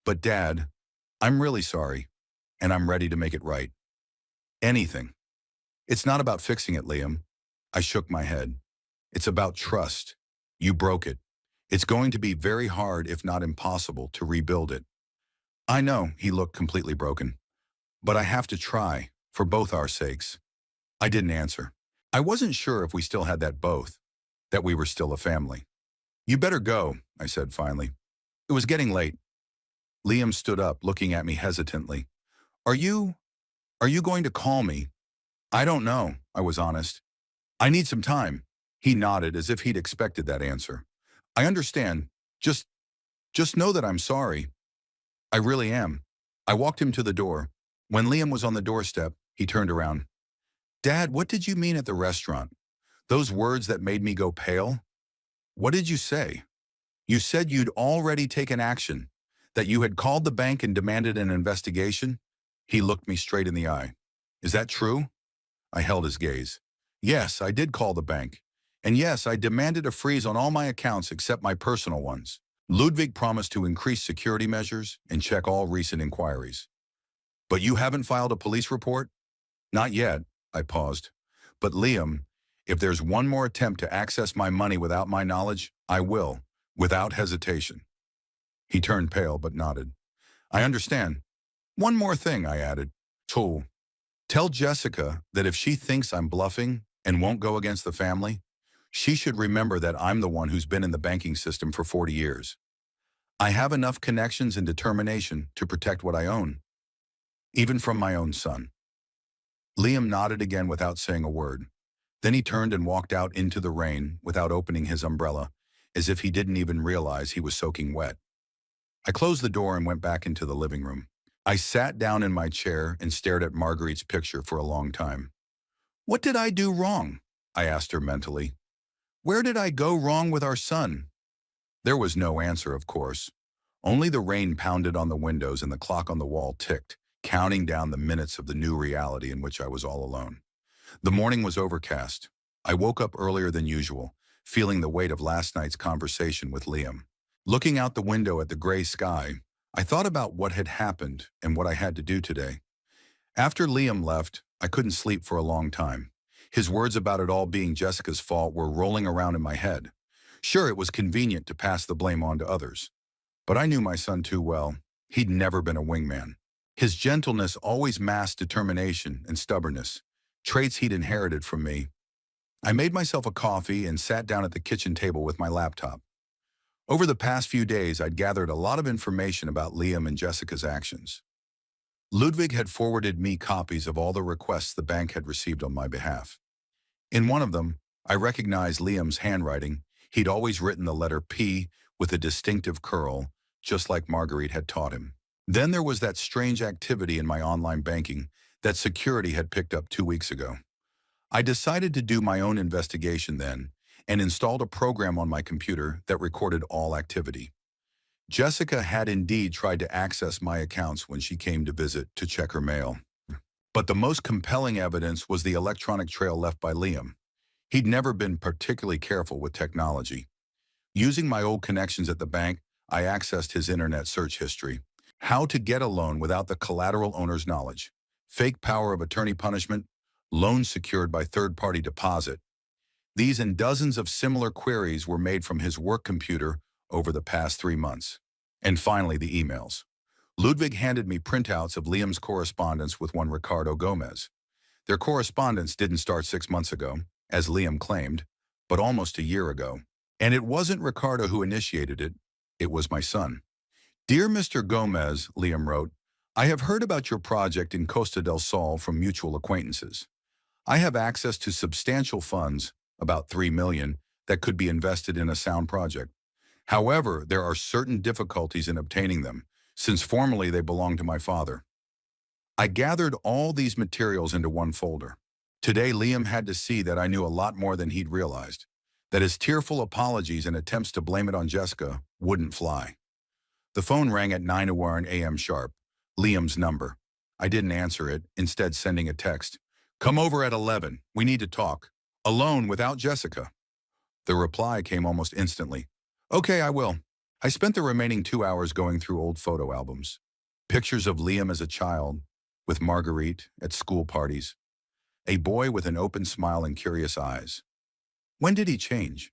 But Dad, I'm really sorry, and I'm ready to make it right. Anything. It's not about fixing it, Liam. I shook my head. It's about trust. You broke it. It's going to be very hard, if not impossible, to rebuild it. I know, he looked completely broken. But I have to try, for both our sakes. I didn't answer. I wasn't sure if we still had that both, that we were still a family. You better go, I said finally. It was getting late. Liam stood up, looking at me hesitantly. Are you going to call me? I don't know, I was honest. I need some time. He nodded as if he'd expected that answer. I understand. Just know that I'm sorry. I really am. I walked him to the door. When Liam was on the doorstep, he turned around. Dad, what did you mean at the restaurant? Those words that made me go pale? What did you say? You said you'd already taken action, that you had called the bank and demanded an investigation? He looked me straight in the eye. Is that true? I held his gaze. Yes, I did call the bank. And yes, I demanded a freeze on all my accounts except my personal ones. Ludwig promised to increase security measures and check all recent inquiries. But you haven't filed a police report? Not yet, I paused. But Liam, if there's one more attempt to access my money without my knowledge, I will, without hesitation. He turned pale but nodded. I understand. One more thing, I added. Tool. Tell Jessica that if she thinks I'm bluffing and won't go against the family, she should remember that I'm the one who's been in the banking system for 40 years. I have enough connections and determination to protect what I own, even from my own son. Liam nodded again without saying a word. Then he turned and walked out into the rain without opening his umbrella, as if he didn't even realize he was soaking wet. I closed the door and went back into the living room. I sat down in my chair and stared at Marguerite's picture for a long time. What did I do wrong? I asked her mentally. Where did I go wrong with our son? There was no answer, of course. Only the rain pounded on the windows and the clock on the wall ticked, counting down the minutes of the new reality in which I was all alone. The morning was overcast. I woke up earlier than usual, feeling the weight of last night's conversation with Liam. Looking out the window at the gray sky, I thought about what had happened and what I had to do today. After Liam left, I couldn't sleep for a long time. His words about it all being Jessica's fault were rolling around in my head. Sure, it was convenient to pass the blame on to others. But I knew my son too well. He'd never been a wingman. His gentleness always masked determination and stubbornness, traits he'd inherited from me. I made myself a coffee and sat down at the kitchen table with my laptop. Over the past few days, I'd gathered a lot of information about Liam and Jessica's actions. Ludwig had forwarded me copies of all the requests the bank had received on my behalf. In one of them, I recognized Liam's handwriting. He'd always written the letter P with a distinctive curl, just like Marguerite had taught him. Then there was that strange activity in my online banking that security had picked up 2 weeks ago. I decided to do my own investigation then and installed a program on my computer that recorded all activity. Jessica had indeed tried to access my accounts when she came to visit to check her mail. But the most compelling evidence was the electronic trail left by Liam. He'd never been particularly careful with technology. Using my old connections at the bank, I accessed his internet search history. How to get a loan without the collateral owner's knowledge. Fake power of attorney punishment. Loans secured by third-party deposit. These and dozens of similar queries were made from his work computer over the past 3 months. And finally, the emails. Ludwig handed me printouts of Liam's correspondence with one Ricardo Gomez. Their correspondence didn't start 6 months ago, as Liam claimed, but almost a year ago. And it wasn't Ricardo who initiated it, it was my son. Dear Mr. Gomez, Liam wrote, I have heard about your project in Costa del Sol from mutual acquaintances. I have access to substantial funds, about $3 million, that could be invested in a sound project. However, there are certain difficulties in obtaining them, since formerly they belonged to my father. I gathered all these materials into one folder. Today, Liam had to see that I knew a lot more than he'd realized, that his tearful apologies and attempts to blame it on Jessica wouldn't fly. The phone rang at 9:01 a.m. sharp, Liam's number. I didn't answer it, instead sending a text. Come over at 11. We need to talk. Alone without Jessica. The reply came almost instantly. Okay, I will. I spent the remaining 2 hours going through old photo albums. Pictures of Liam as a child, with Marguerite at school parties. A boy with an open smile and curious eyes. When did he change?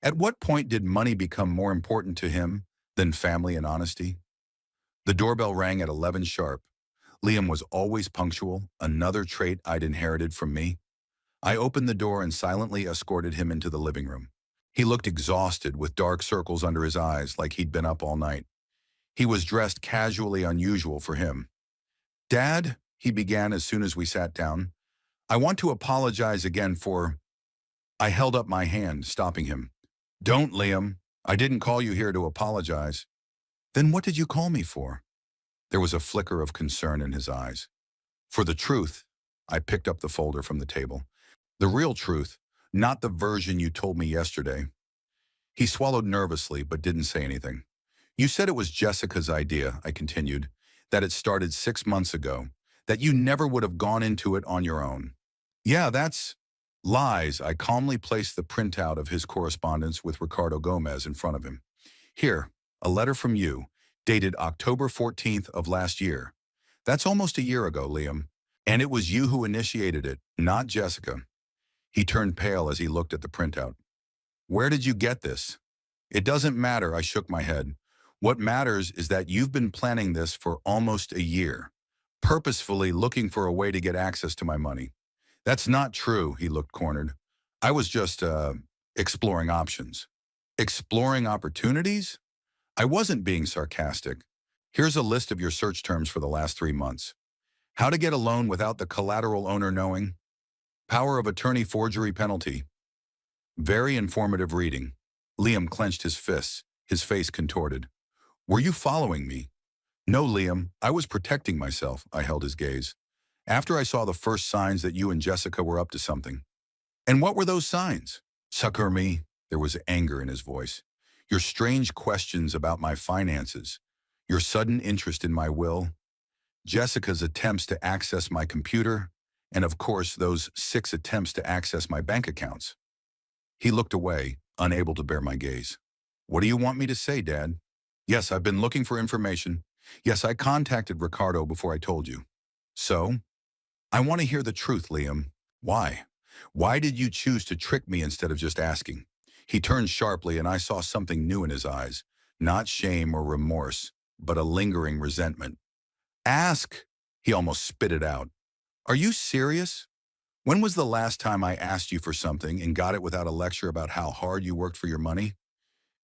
At what point did money become more important to him than family and honesty? The doorbell rang at 11 sharp. Liam was always punctual, another trait I'd inherited from me. I opened the door and silently escorted him into the living room. He looked exhausted with dark circles under his eyes like he'd been up all night. He was dressed casually unusual for him. Dad, he began as soon as we sat down, I want to apologize again for... I held up my hand, stopping him. Don't, Liam. I didn't call you here to apologize. Then what did you call me for? There was a flicker of concern in his eyes. For the truth, I picked up the folder from the table. The real truth, not the version you told me yesterday. He swallowed nervously but didn't say anything. You said it was Jessica's idea, I continued, that it started 6 months ago, that you never would have gone into it on your own. Yeah, that's lies. I calmly placed the printout of his correspondence with Ricardo Gomez in front of him. Here, a letter from you, dated October 14th of last year. That's almost a year ago, Liam. And it was you who initiated it, not Jessica. He turned pale as he looked at the printout. Where did you get this? It doesn't matter, I shook my head. What matters is that you've been planning this for almost a year, purposefully looking for a way to get access to my money. That's not true, he looked cornered. I was just, exploring options. Exploring opportunities? I wasn't being sarcastic. Here's a list of your search terms for the last 3 months. How to get a loan without the collateral owner knowing. Power of attorney forgery penalty. Very informative reading. Liam clenched his fists, his face contorted. Were you following me? No, Liam, I was protecting myself, I held his gaze. After I saw the first signs that you and Jessica were up to something. And what were those signs? Succor me. There was anger in his voice. Your strange questions about my finances. Your sudden interest in my will. Jessica's attempts to access my computer. And of course, those 6 attempts to access my bank accounts. He looked away, unable to bear my gaze. What do you want me to say, Dad? Yes, I've been looking for information. Yes, I contacted Ricardo before I told you. So? I want to hear the truth, Liam. Why? Why did you choose to trick me instead of just asking? He turned sharply and I saw something new in his eyes. Not shame or remorse, but a lingering resentment. Ask! He almost spit it out. Are you serious? When was the last time I asked you for something and got it without a lecture about how hard you worked for your money?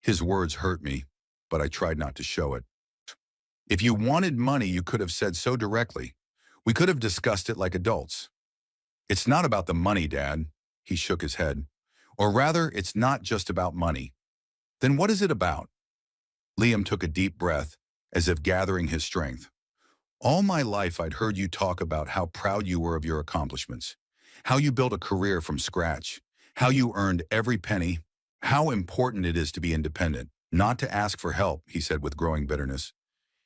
His words hurt me, but I tried not to show it. If you wanted money, you could have said so directly. We could have discussed it like adults. It's not about the money, Dad. He shook his head. Or rather, it's not just about money. Then what is it about? Liam took a deep breath, as if gathering his strength. All my life I'd heard you talk about how proud you were of your accomplishments, how you built a career from scratch, how you earned every penny, how important it is to be independent, not to ask for help, he said with growing bitterness.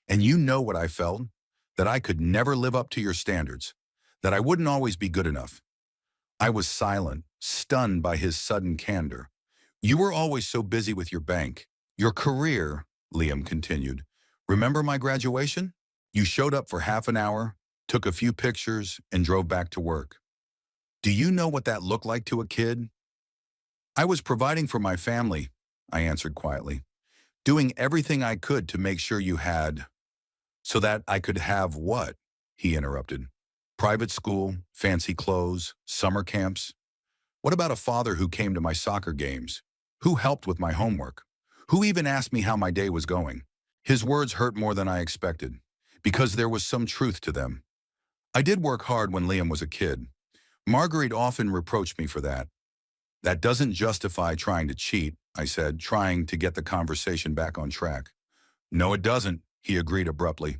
And you know what I felt? That I could never live up to your standards, that I wouldn't always be good enough. I was silent, stunned by his sudden candor. You were always so busy with your bank. Your career, Liam continued. Remember my graduation? You showed up for half an hour, took a few pictures, and drove back to work. Do you know what that looked like to a kid? I was providing for my family, I answered quietly, doing everything I could to make sure you had. So that I could have what? He interrupted. Private school, fancy clothes, summer camps. What about a father who came to my soccer games? Who helped with my homework? Who even asked me how my day was going? His words hurt more than I expected, because there was some truth to them. I did work hard when Liam was a kid. Marguerite often reproached me for that. That doesn't justify trying to cheat, I said, trying to get the conversation back on track. No, it doesn't, he agreed abruptly.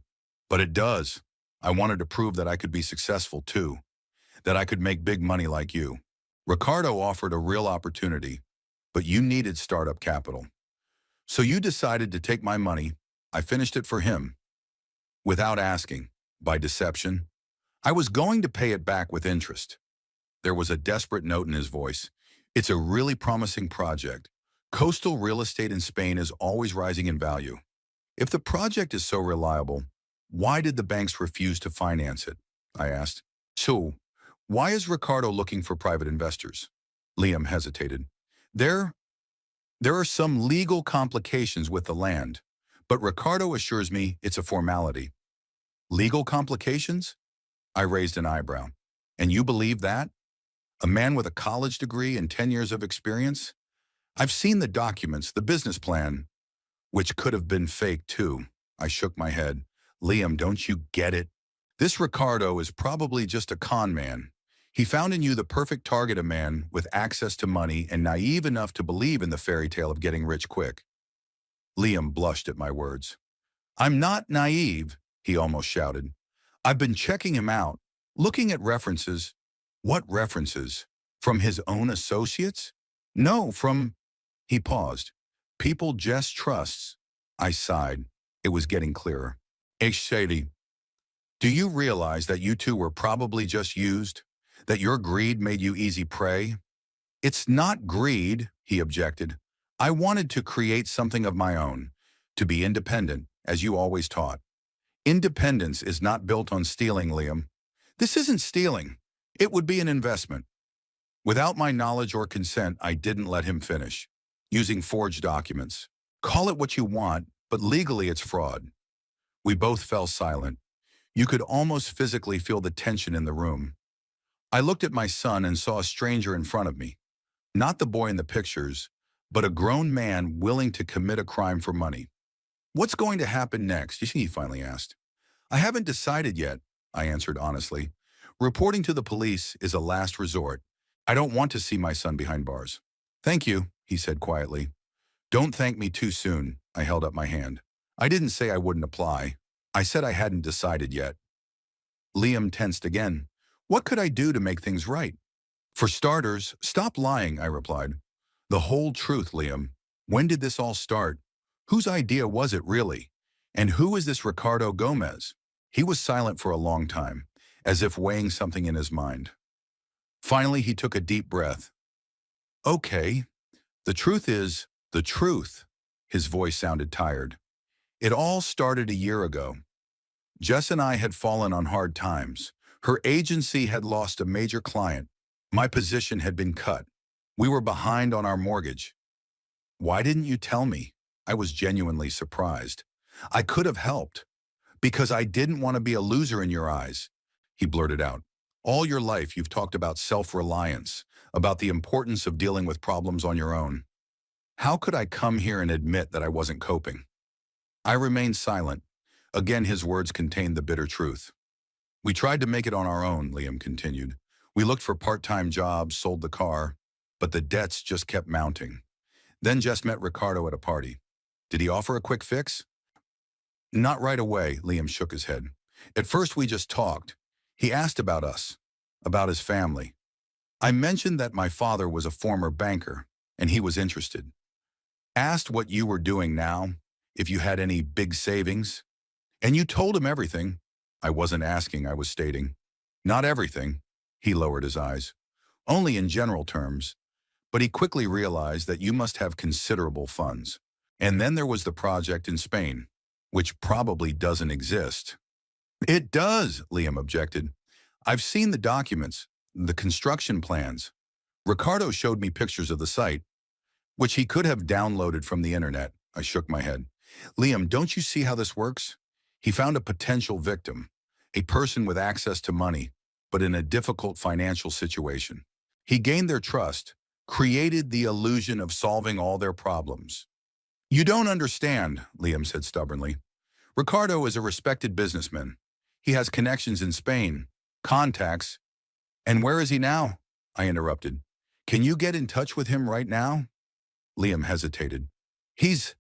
But it does. I wanted to prove that I could be successful too, that I could make big money like you. Ricardo offered a real opportunity, but you needed startup capital. So you decided to take my money. I finished it for him, without asking, by deception. I was going to pay it back with interest. There was a desperate note in his voice. It's a really promising project. Coastal real estate in Spain is always rising in value. If the project is so reliable, why did the banks refuse to finance it? I asked. So, why is Ricardo looking for private investors? Liam hesitated. There, there are some legal complications with the land, but Ricardo assures me it's a formality. Legal complications? I raised an eyebrow. And you believe that? A man with a college degree and 10 years of experience? I've seen the documents, the business plan, which could have been fake too. I shook my head. Liam, don't you get it? This Ricardo is probably just a con man. He found in you the perfect target, a man with access to money and naive enough to believe in the fairy tale of getting rich quick. Liam blushed at my words. I'm not naive, he almost shouted. I've been checking him out, looking at references. What references? From his own associates? No, from... He paused. People Jess trusts. I sighed. It was getting clearer. Shady, do you realize that you two were probably just used? That your greed made you easy prey? It's not greed, he objected. I wanted to create something of my own, to be independent, as you always taught. Independence is not built on stealing, Liam. This isn't stealing. It would be an investment. Without my knowledge or consent, I didn't let him finish. Using forged documents. Call it what you want, but legally it's fraud. We both fell silent. You could almost physically feel the tension in the room. I looked at my son and saw a stranger in front of me. Not the boy in the pictures, but a grown man willing to commit a crime for money. What's going to happen next? He finally asked. I haven't decided yet, I answered honestly. Reporting to the police is a last resort. I don't want to see my son behind bars. Thank you, he said quietly. Don't thank me too soon, I held up my hand. I didn't say I wouldn't apply. I said I hadn't decided yet. Liam tensed again. What could I do to make things right? For starters, stop lying, I replied. The whole truth, Liam. When did this all start? Whose idea was it really? And who is this Ricardo Gomez? He was silent for a long time, as if weighing something in his mind. Finally, he took a deep breath. Okay, the truth is the truth. His voice sounded tired. It all started a year ago. Jess and I had fallen on hard times. Her agency had lost a major client. My position had been cut. We were behind on our mortgage. Why didn't you tell me? I was genuinely surprised. I could have helped. Because I didn't want to be a loser in your eyes, he blurted out. All your life you've talked about self-reliance, about the importance of dealing with problems on your own. How could I come here and admit that I wasn't coping? I remained silent. Again, his words contained the bitter truth. We tried to make it on our own, Liam continued. We looked for part-time jobs, sold the car, but the debts just kept mounting. Then Jess met Ricardo at a party. Did he offer a quick fix? Not right away, Liam shook his head. At first we just talked. He asked about us, about his family. I mentioned that my father was a former banker, and he was interested. Asked what you were doing now, if you had any big savings. And you told him everything. I wasn't asking, I was stating. Not everything. He lowered his eyes. Only in general terms. But he quickly realized that you must have considerable funds. And then there was the project in Spain, which probably doesn't exist. It does, Liam objected. I've seen the documents, the construction plans. Ricardo showed me pictures of the site, which he could have downloaded from the internet. I shook my head. Liam, don't you see how this works? He found a potential victim, a person with access to money, but in a difficult financial situation. He gained their trust, created the illusion of solving all their problems. You don't understand, Liam said stubbornly. Ricardo is a respected businessman. He has connections in Spain, contacts. And where is he now? I interrupted. Can you get in touch with him right now? Liam hesitated. He's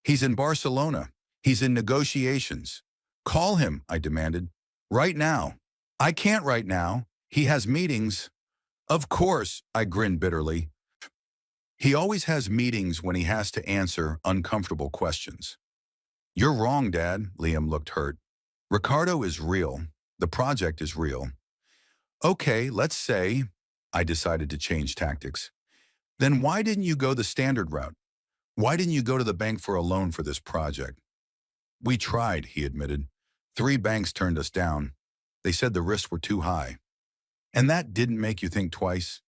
in Barcelona. He's in negotiations. Call him, I demanded. Right now. I can't right now. He has meetings. Of course, I grinned bitterly. He always has meetings when he has to answer uncomfortable questions. You're wrong, Dad, Liam looked hurt. Ricardo is real. The project is real. Okay, let's say I decided to change tactics. Then why didn't you go the standard route? Why didn't you go to the bank for a loan for this project? We tried, he admitted. 3 banks turned us down. They said the risks were too high. And that didn't make you think twice?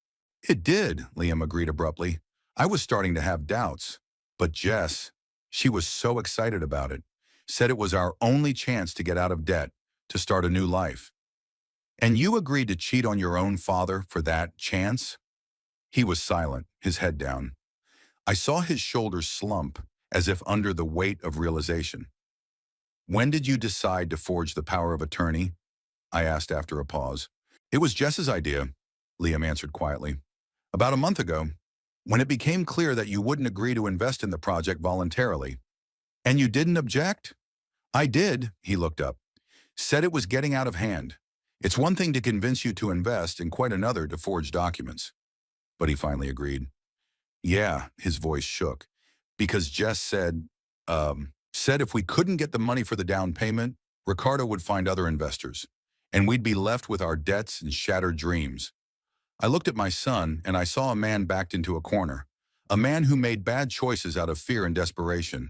It did, Liam agreed abruptly. I was starting to have doubts. But Jess, she was so excited about it, said it was our only chance to get out of debt, to start a new life. And you agreed to cheat on your own father for that chance? He was silent, his head down. I saw his shoulders slump, as if under the weight of realization. When did you decide to forge the power of attorney? I asked after a pause. It was Jess's idea, Liam answered quietly. About a month ago, when it became clear that you wouldn't agree to invest in the project voluntarily. And you didn't object? I did, he looked up. Said it was getting out of hand. It's one thing to convince you to invest and quite another to forge documents. But he finally agreed. Yeah, his voice shook. Because Jess said if we couldn't get the money for the down payment, Ricardo would find other investors, and we'd be left with our debts and shattered dreams. I looked at my son, and I saw a man backed into a corner, a man who made bad choices out of fear and desperation.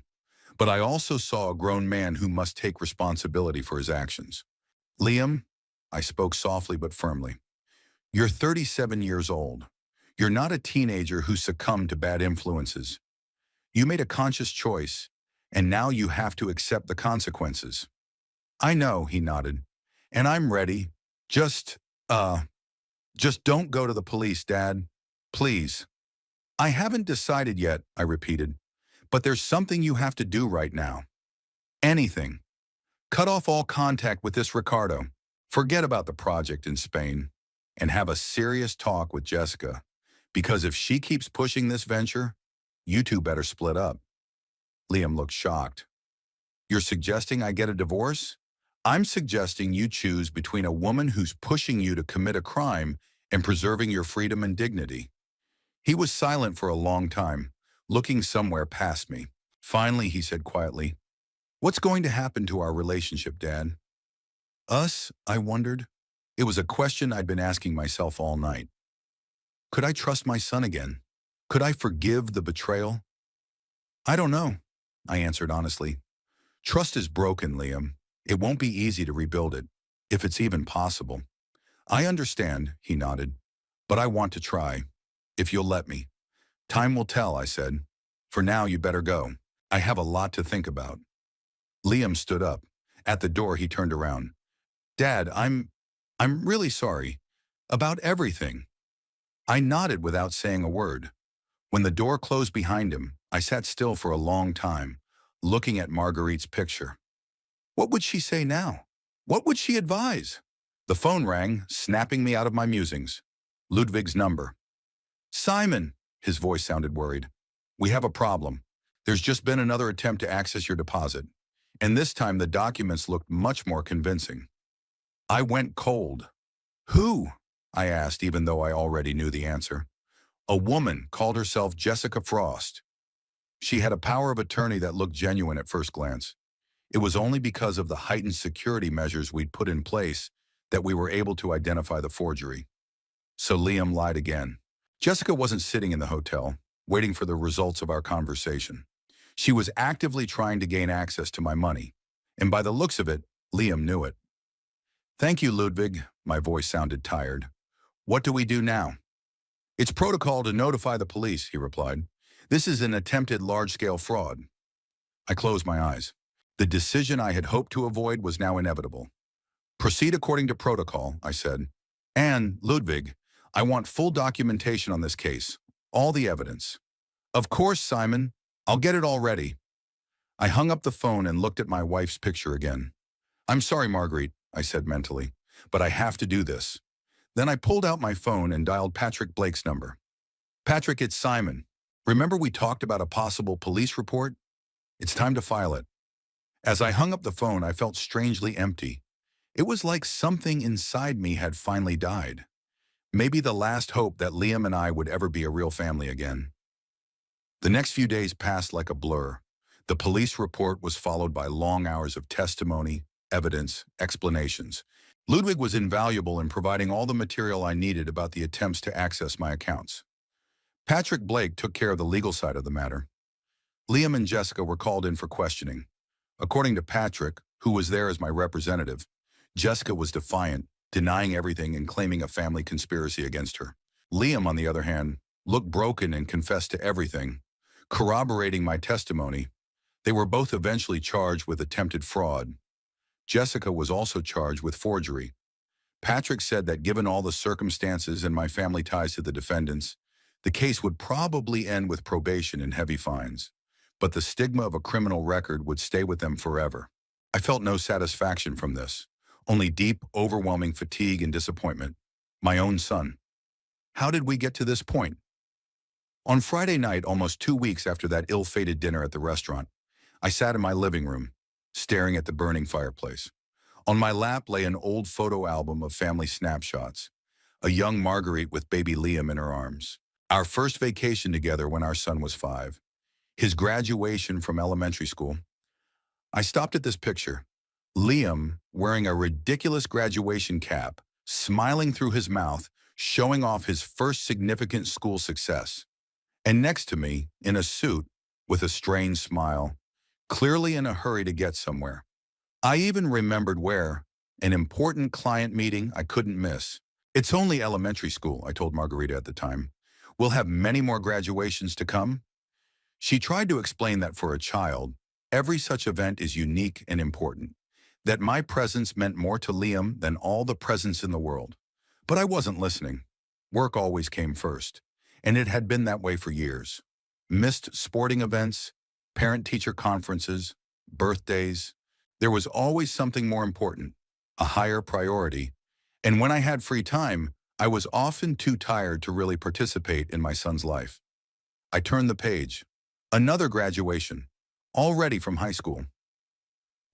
But I also saw a grown man who must take responsibility for his actions. Liam, I spoke softly but firmly, you're 37 years old. You're not a teenager who succumbed to bad influences. You made a conscious choice, and now you have to accept the consequences. I know, he nodded, and I'm ready. Just don't go to the police, Dad. Please. I haven't decided yet, I repeated, but there's something you have to do right now. Anything. Cut off all contact with this Ricardo. Forget about the project in Spain, and have a serious talk with Jessica, because if she keeps pushing this venture, you two better split up. Liam looked shocked. You're suggesting I get a divorce? I'm suggesting you choose between a woman who's pushing you to commit a crime and preserving your freedom and dignity. He was silent for a long time, looking somewhere past me. Finally, he said quietly, what's going to happen to our relationship, Dad? Us, I wondered. It was a question I'd been asking myself all night. Could I trust my son again? Could I forgive the betrayal? I don't know, I answered honestly. Trust is broken, Liam. It won't be easy to rebuild it, if it's even possible. I understand, he nodded, but I want to try, if you'll let me. Time will tell, I said. For now, you better go. I have a lot to think about. Liam stood up. At the door, he turned around. Dad, I'm really sorry. About everything. I nodded without saying a word. When the door closed behind him, I sat still for a long time, looking at Marguerite's picture. What would she say now? What would she advise? The phone rang, snapping me out of my musings. Ludwig's number. Simon, his voice sounded worried. We have a problem. There's just been another attempt to access your deposit, and this time the documents looked much more convincing. I went cold. Who? I asked, even though I already knew the answer. A woman called herself Jessica Frost. She had a power of attorney that looked genuine at first glance. It was only because of the heightened security measures we'd put in place that we were able to identify the forgery. So Liam lied again. Jessica wasn't sitting in the hotel, waiting for the results of our conversation. She was actively trying to gain access to my money, and by the looks of it, Liam knew it. Thank you, Ludwig. My voice sounded tired. What do we do now? It's protocol to notify the police, he replied. This is an attempted large-scale fraud. I closed my eyes. The decision I had hoped to avoid was now inevitable. Proceed according to protocol, I said. And, Ludwig, I want full documentation on this case. All the evidence. Of course, Simon. I'll get it all ready. I hung up the phone and looked at my wife's picture again. I'm sorry, Marguerite, I said mentally, but I have to do this. Then I pulled out my phone and dialed Patrick Blake's number. Patrick, it's Simon. Remember we talked about a possible police report? It's time to file it. As I hung up the phone, I felt strangely empty. It was like something inside me had finally died. Maybe the last hope that Liam and I would ever be a real family again. The next few days passed like a blur. The police report was followed by long hours of testimony, evidence, explanations. Ludwig was invaluable in providing all the material I needed about the attempts to access my accounts. Patrick Blake took care of the legal side of the matter. Liam and Jessica were called in for questioning. According to Patrick, who was there as my representative, Jessica was defiant, denying everything and claiming a family conspiracy against her. Liam, on the other hand, looked broken and confessed to everything, corroborating my testimony. They were both eventually charged with attempted fraud. Jessica was also charged with forgery. Patrick said that given all the circumstances and my family ties to the defendants, the case would probably end with probation and heavy fines, but the stigma of a criminal record would stay with them forever. I felt no satisfaction from this, only deep, overwhelming fatigue and disappointment. My own son. How did we get to this point? On Friday night, almost 2 weeks after that ill-fated dinner at the restaurant, I sat in my living room, staring at the burning fireplace. On my lap lay an old photo album of family snapshots, a young Marguerite with baby Liam in her arms. Our first vacation together when our son was 5. His graduation from elementary school. I stopped at this picture. Liam, wearing a ridiculous graduation cap, smiling through his mouth, showing off his first significant school success. And next to me, in a suit, with a strange smile, clearly in a hurry to get somewhere. I even remembered where, an important client meeting I couldn't miss. It's only elementary school, I told Margarita at the time. We'll have many more graduations to come. She tried to explain that for a child, every such event is unique and important, that my presence meant more to Liam than all the presents in the world. But I wasn't listening. Work always came first, and it had been that way for years. Missed sporting events, parent-teacher conferences, birthdays. There was always something more important, a higher priority, and when I had free time, I was often too tired to really participate in my son's life. I turned the page. Another graduation, already from high school.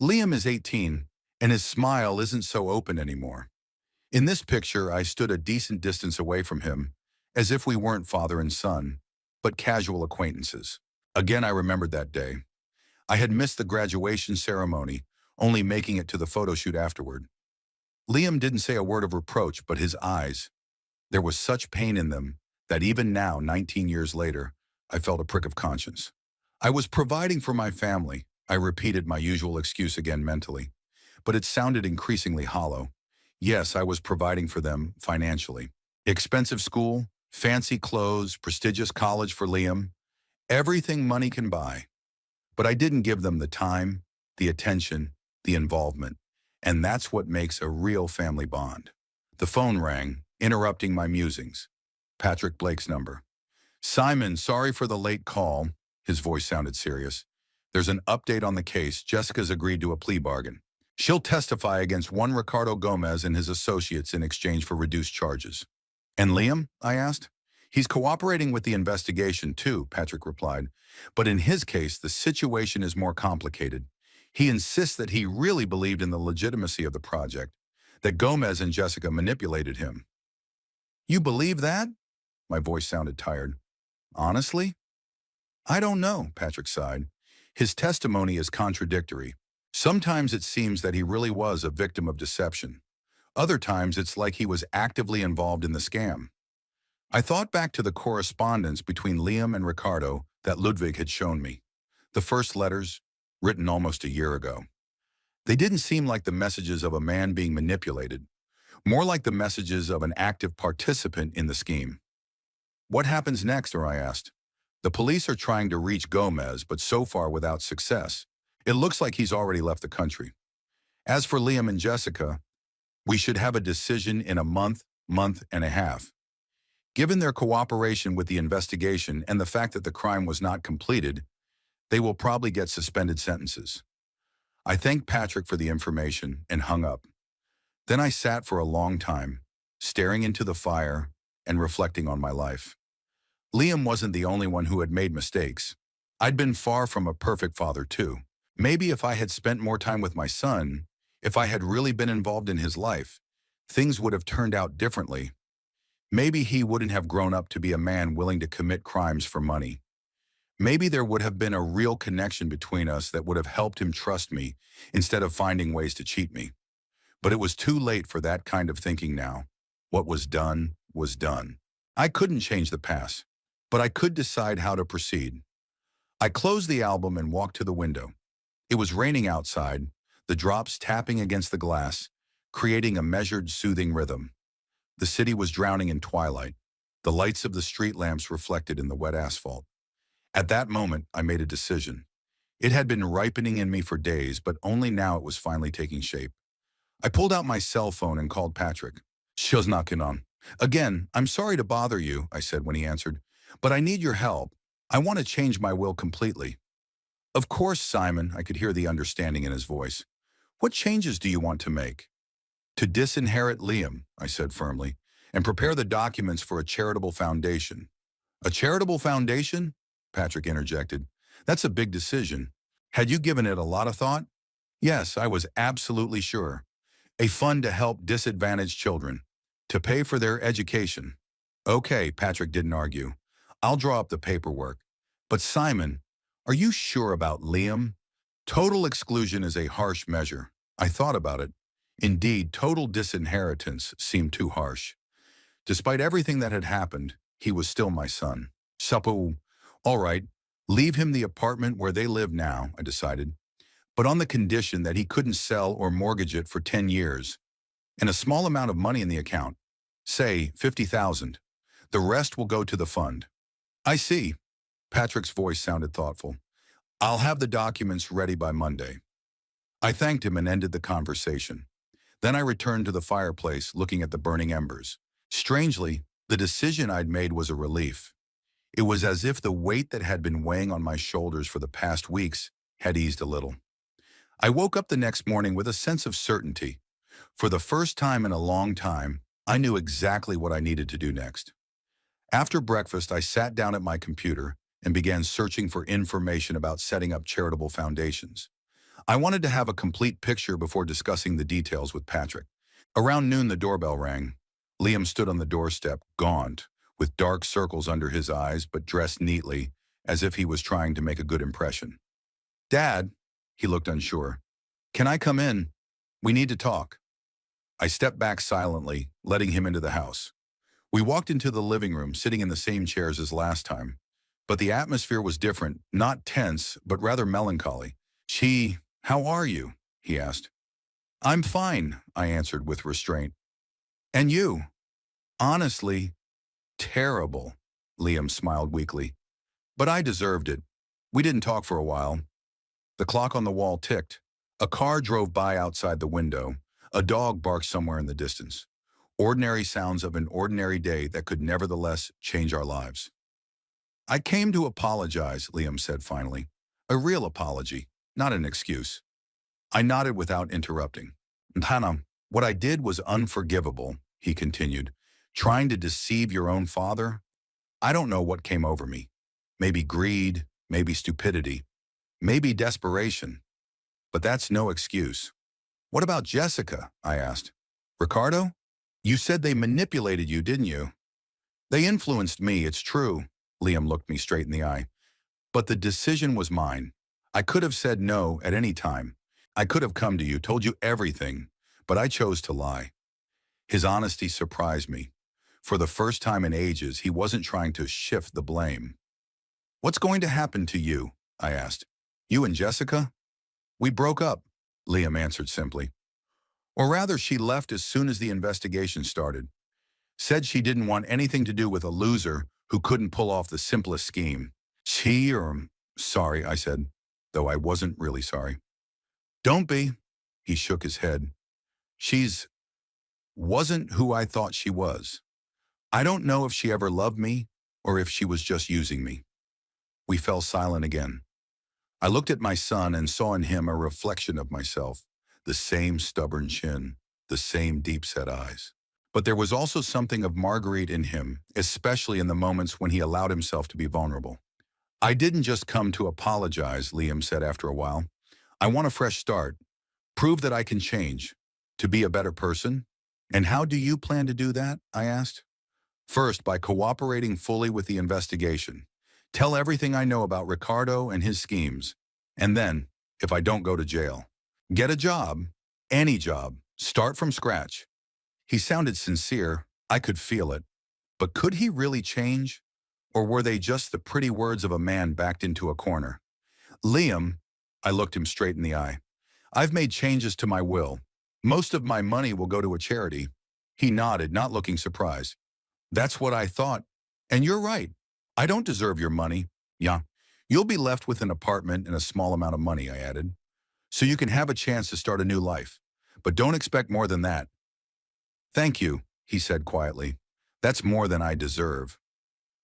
Liam is 18, and his smile isn't so open anymore. In this picture, I stood a decent distance away from him, as if we weren't father and son, but casual acquaintances. Again, I remembered that day. I had missed the graduation ceremony, only making it to the photo shoot afterward. Liam didn't say a word of reproach, but his eyes, there was such pain in them that even now, 19 years later, I felt a prick of conscience. I was providing for my family. I repeated my usual excuse again mentally, but it sounded increasingly hollow. Yes, I was providing for them financially. Expensive school, fancy clothes, prestigious college for Liam, everything money can buy. But I didn't give them the time, the attention, the involvement, and that's what makes a real family bond. The phone rang, interrupting my musings. Patrick Blake's number. "Simon, sorry for the late call." His voice sounded serious. "There's an update on the case. Jessica's agreed to a plea bargain. She'll testify against one Ricardo Gomez and his associates in exchange for reduced charges." "And Liam?" I asked. "He's cooperating with the investigation too," Patrick replied. "But in his case, the situation is more complicated. He insists that he really believed in the legitimacy of the project, that Gomez and Jessica manipulated him." "You believe that?" My voice sounded tired. "Honestly? I don't know," Patrick sighed. "His testimony is contradictory. Sometimes it seems that he really was a victim of deception. Other times it's like he was actively involved in the scam." I thought back to the correspondence between Liam and Ricardo that Ludwig had shown me. The first letters, written almost a year ago. They didn't seem like the messages of a man being manipulated, more like the messages of an active participant in the scheme. "What happens next?" I asked. "The police are trying to reach Gomez, but so far without success. It looks like he's already left the country. As for Liam and Jessica, we should have a decision in a month and a half. Given their cooperation with the investigation and the fact that the crime was not completed, they will probably get suspended sentences." I thanked Patrick for the information and hung up. Then I sat for a long time, staring into the fire and reflecting on my life. Liam wasn't the only one who had made mistakes. I'd been far from a perfect father too. Maybe if I had spent more time with my son, if I had really been involved in his life, things would have turned out differently. Maybe he wouldn't have grown up to be a man willing to commit crimes for money. Maybe there would have been a real connection between us that would have helped him trust me instead of finding ways to cheat me. But it was too late for that kind of thinking now. What was done was done. I couldn't change the past, but I could decide how to proceed. I closed the album and walked to the window. It was raining outside, the drops tapping against the glass, creating a measured, soothing rhythm. The city was drowning in twilight, the lights of the street lamps reflected in the wet asphalt. At that moment, I made a decision. It had been ripening in me for days, but only now it was finally taking shape. I pulled out my cell phone and called Patrick. "Show's knocking on." "Again, I'm sorry to bother you," I said when he answered, "but I need your help. I want to change my will completely." "Of course, Simon," I could hear the understanding in his voice. "What changes do you want to make?" "To disinherit Liam," I said firmly, "and prepare the documents for a charitable foundation." "A charitable foundation?" Patrick interjected. "That's a big decision. Had you given it a lot of thought?" "Yes, I was absolutely sure. A fund to help disadvantaged children, to pay for their education." "Okay," Patrick didn't argue. "I'll draw up the paperwork. But Simon, are you sure about Liam? Total exclusion is a harsh measure." I thought about it. Indeed, total disinheritance seemed too harsh. Despite everything that had happened, he was still my son. "Suppo, all right, leave him the apartment where they live now," I decided, "but on the condition that he couldn't sell or mortgage it for 10 years, and a small amount of money in the account, say 50,000. The rest will go to the fund." "I see." Patrick's voice sounded thoughtful. "I'll have the documents ready by Monday." I thanked him and ended the conversation. Then I returned to the fireplace, looking at the burning embers. Strangely, the decision I'd made was a relief. It was as if the weight that had been weighing on my shoulders for the past weeks had eased a little. I woke up the next morning with a sense of certainty. For the first time in a long time, I knew exactly what I needed to do next. After breakfast, I sat down at my computer and began searching for information about setting up charitable foundations. I wanted to have a complete picture before discussing the details with Patrick. Around noon, the doorbell rang. Liam stood on the doorstep, gaunt, with dark circles under his eyes, but dressed neatly, as if he was trying to make a good impression. "Dad," he looked unsure. "Can I come in? We need to talk." I stepped back silently, letting him into the house. We walked into the living room, sitting in the same chairs as last time. But the atmosphere was different, not tense, but rather melancholy. "How are you?" he asked. "I'm fine," I answered with restraint. "And you?" "Honestly, terrible," Liam smiled weakly. "But I deserved it. We didn't talk for a while." The clock on the wall ticked. A car drove by outside the window. A dog barked somewhere in the distance. Ordinary sounds of an ordinary day that could nevertheless change our lives. "I came to apologize," Liam said finally. "A real apology, not an excuse." I nodded without interrupting. "Hannah, what I did was unforgivable," he continued. "Trying to deceive your own father? I don't know what came over me. Maybe greed, maybe stupidity, maybe desperation. But that's no excuse." "What about Jessica?" I asked. "Ricardo? You said they manipulated you, didn't you?" "They influenced me, it's true." Liam looked me straight in the eye. "But the decision was mine. I could have said no at any time. I could have come to you, told you everything, but I chose to lie." His honesty surprised me. For the first time in ages, he wasn't trying to shift the blame. "What's going to happen to you?" I asked. "You and Jessica?" "We broke up," Liam answered simply. "Or rather, she left as soon as the investigation started. Said she didn't want anything to do with a loser who couldn't pull off the simplest scheme." "Sorry," I said, though I wasn't really sorry. "Don't be." He shook his head. "She's wasn't who I thought she was. I don't know if she ever loved me or if she was just using me." We fell silent again. I looked at my son and saw in him a reflection of myself, the same stubborn chin, the same deep-set eyes. But there was also something of Marguerite in him, especially in the moments when he allowed himself to be vulnerable. "I didn't just come to apologize," Liam said after a while. "I want a fresh start. Prove that I can change. To be a better person." "And how do you plan to do that?" I asked. "First, by cooperating fully with the investigation. Tell everything I know about Ricardo and his schemes. And then, if I don't go to jail, get a job, any job, Start from scratch. He sounded sincere. I could feel it. But could he really change? Or were they just the pretty words of a man backed into a corner? Liam, I looked him straight in the eye. I've made changes to my will. Most of my money will go to a charity. He nodded, not looking surprised. That's what I thought. And you're right. I don't deserve your money. Yeah. You'll be left with an apartment and a small amount of money, I added. So you can have a chance to start a new life. But don't expect more than that. Thank you, he said quietly. That's more than I deserve.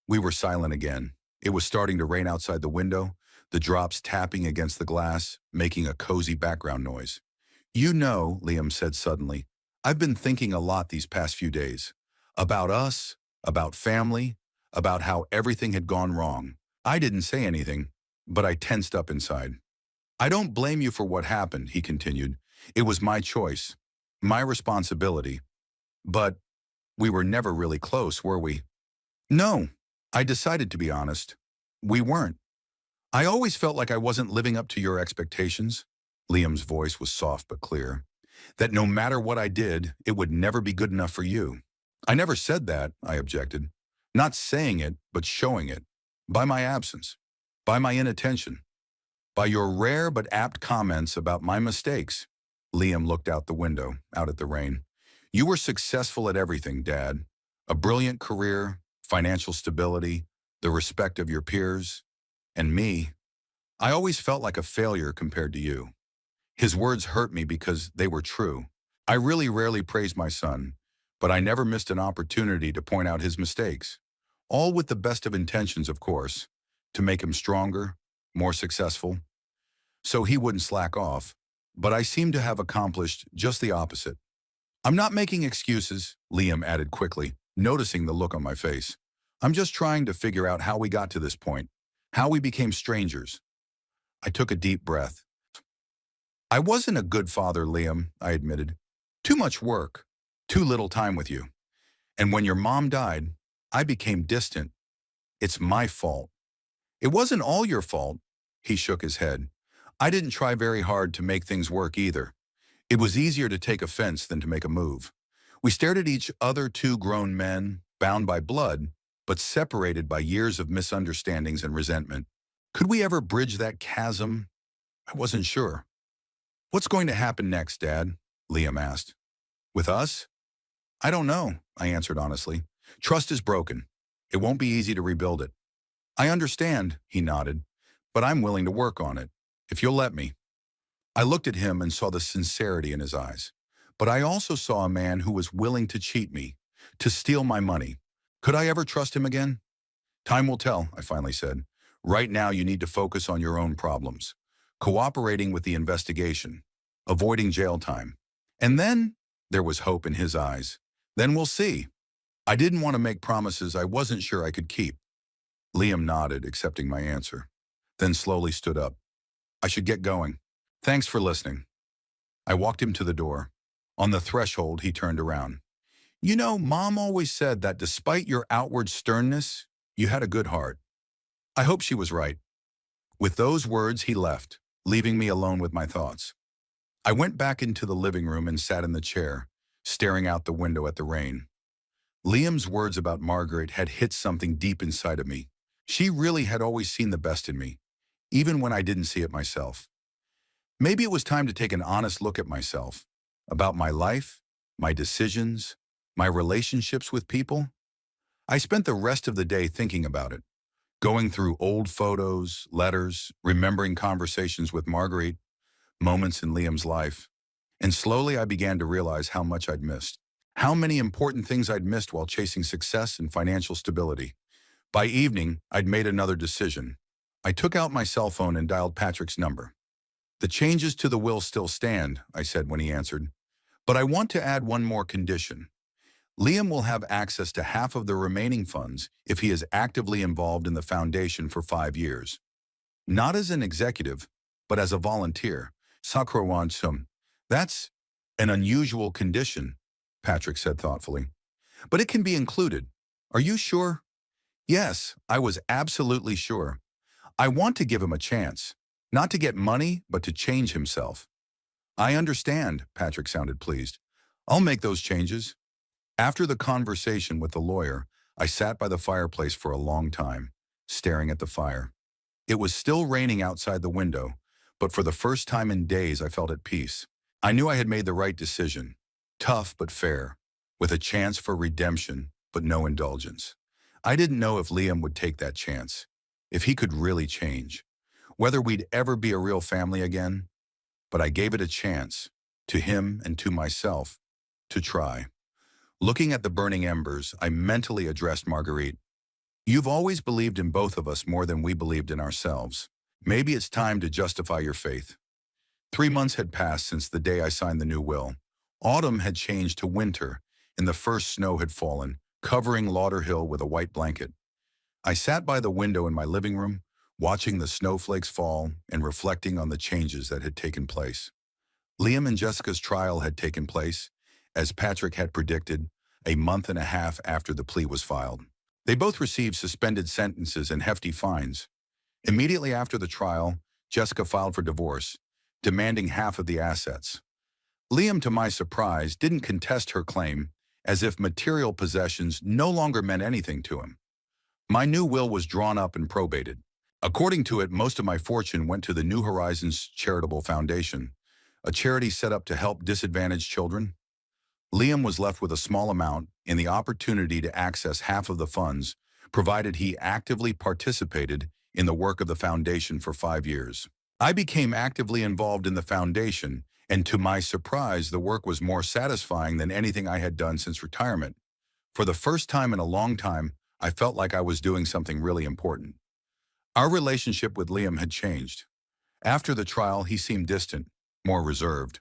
We were silent again. It was starting to rain outside the window, the drops tapping against the glass, making a cozy background noise. You know, Liam said suddenly, I've been thinking a lot these past few days. About us, about family, about how everything had gone wrong. I didn't say anything, but I tensed up inside. I don't blame you for what happened, he continued. It was my choice, my responsibility. But we were never really close, were we? No, I decided to be honest. We weren't. I always felt like I wasn't living up to your expectations. Liam's voice was soft but clear. That no matter what I did, it would never be good enough for you. I never said that, I objected. Not saying it, but showing it. By my absence. By my inattention. By your rare but apt comments about my mistakes. Liam looked out the window, out at the rain. You were successful at everything, Dad. A brilliant career, financial stability, the respect of your peers. And me, I always felt like a failure compared to you. His words hurt me because they were true. I really rarely praised my son, but I never missed an opportunity to point out his mistakes. All with the best of intentions, of course, to make him stronger, more successful. So he wouldn't slack off, but I seem to have accomplished just the opposite. I'm not making excuses, Liam added quickly, noticing the look on my face. I'm just trying to figure out how we got to this point, how we became strangers. I took a deep breath. I wasn't a good father, Liam, I admitted. Too much work, too little time with you. And when your mom died, I became distant. It's my fault. It wasn't all your fault, he shook his head. I didn't try very hard to make things work either. It was easier to take offense than to make a move. We stared at each other, two grown men, bound by blood, but separated by years of misunderstandings and resentment. Could we ever bridge that chasm? I wasn't sure. What's going to happen next, Dad? Liam asked. With us? I don't know, I answered honestly. Trust is broken. It won't be easy to rebuild it. I understand, he nodded, but I'm willing to work on it, if you'll let me. I looked at him and saw the sincerity in his eyes. But I also saw a man who was willing to cheat me, to steal my money. Could I ever trust him again? Time will tell, I finally said. Right now you need to focus on your own problems, cooperating with the investigation, avoiding jail time. And then there was hope in his eyes. Then we'll see. I didn't want to make promises I wasn't sure I could keep. Liam nodded, accepting my answer, then slowly stood up. I should get going. Thanks for listening. I walked him to the door. On the threshold, he turned around. You know, Mom always said that despite your outward sternness, you had a good heart. I hope she was right. With those words, he left, leaving me alone with my thoughts. I went back into the living room and sat in the chair, staring out the window at the rain. Liam's words about Margaret had hit something deep inside of me. She really had always seen the best in me, even when I didn't see it myself. Maybe it was time to take an honest look at myself, about my life, my decisions, my relationships with people. I spent the rest of the day thinking about it, going through old photos, letters, remembering conversations with Marguerite, moments in Liam's life. And slowly I began to realize how much I'd missed. How many important things I'd missed while chasing success and financial stability. By evening, I'd made another decision. I took out my cell phone and dialed Patrick's number. The changes to the will still stand, I said when he answered. But I want to add one more condition. Liam will have access to half of the remaining funds if he is actively involved in the foundation for 5 years. Not as an executive, but as a volunteer. Sacrosanctum. That's an unusual condition, Patrick said thoughtfully. But it can be included. Are you sure? Yes, I was absolutely sure. I want to give him a chance. Not to get money, but to change himself. I understand, Patrick sounded pleased. I'll make those changes. After the conversation with the lawyer, I sat by the fireplace for a long time, staring at the fire. It was still raining outside the window, but for the first time in days I felt at peace. I knew I had made the right decision, tough but fair, with a chance for redemption but no indulgence. I didn't know if Liam would take that chance, if he could really change, whether we'd ever be a real family again, but I gave it a chance, to him and to myself, to try. Looking at the burning embers, I mentally addressed Marguerite. You've always believed in both of us more than we believed in ourselves. Maybe it's time to justify your faith. 3 months had passed since the day I signed the new will. Autumn had changed to winter, and the first snow had fallen, covering Lauderhill with a white blanket. I sat by the window in my living room, watching the snowflakes fall and reflecting on the changes that had taken place. Liam and Jessica's trial had taken place, as Patrick had predicted, a month and a half after the plea was filed. They both received suspended sentences and hefty fines. Immediately after the trial, Jessica filed for divorce, demanding half of the assets. Liam, to my surprise, didn't contest her claim, as if material possessions no longer meant anything to him. My new will was drawn up and probated. According to it, most of my fortune went to the New Horizons Charitable Foundation, a charity set up to help disadvantaged children. Liam was left with a small amount and the opportunity to access half of the funds, provided he actively participated in the work of the foundation for 5 years. I became actively involved in the foundation, and to my surprise, the work was more satisfying than anything I had done since retirement. For the first time in a long time, I felt like I was doing something really important. Our relationship with Liam had changed. After the trial, he seemed distant, more reserved.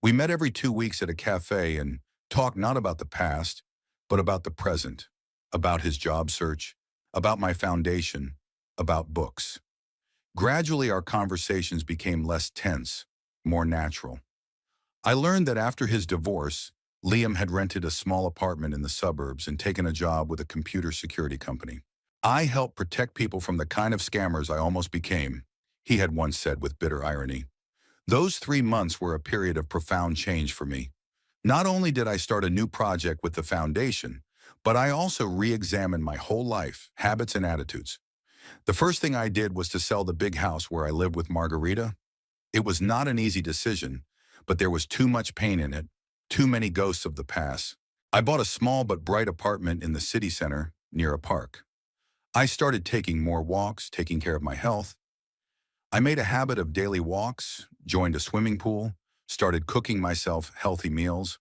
We met every 2 weeks at a cafe and talked not about the past, but about the present, about his job search, about my foundation, about books. Gradually, our conversations became less tense, more natural. I learned that after his divorce, Liam had rented a small apartment in the suburbs and taken a job with a computer security company. I helped protect people from the kind of scammers I almost became, he had once said with bitter irony. Those 3 months were a period of profound change for me. Not only did I start a new project with the foundation, but I also re-examined my whole life, habits and attitudes. The first thing I did was to sell the big house where I lived with Margarita. It was not an easy decision, but there was too much pain in it, too many ghosts of the past. I bought a small but bright apartment in the city center near a park. I started taking more walks, taking care of my health. I made a habit of daily walks, joined a swimming pool, started cooking myself healthy meals.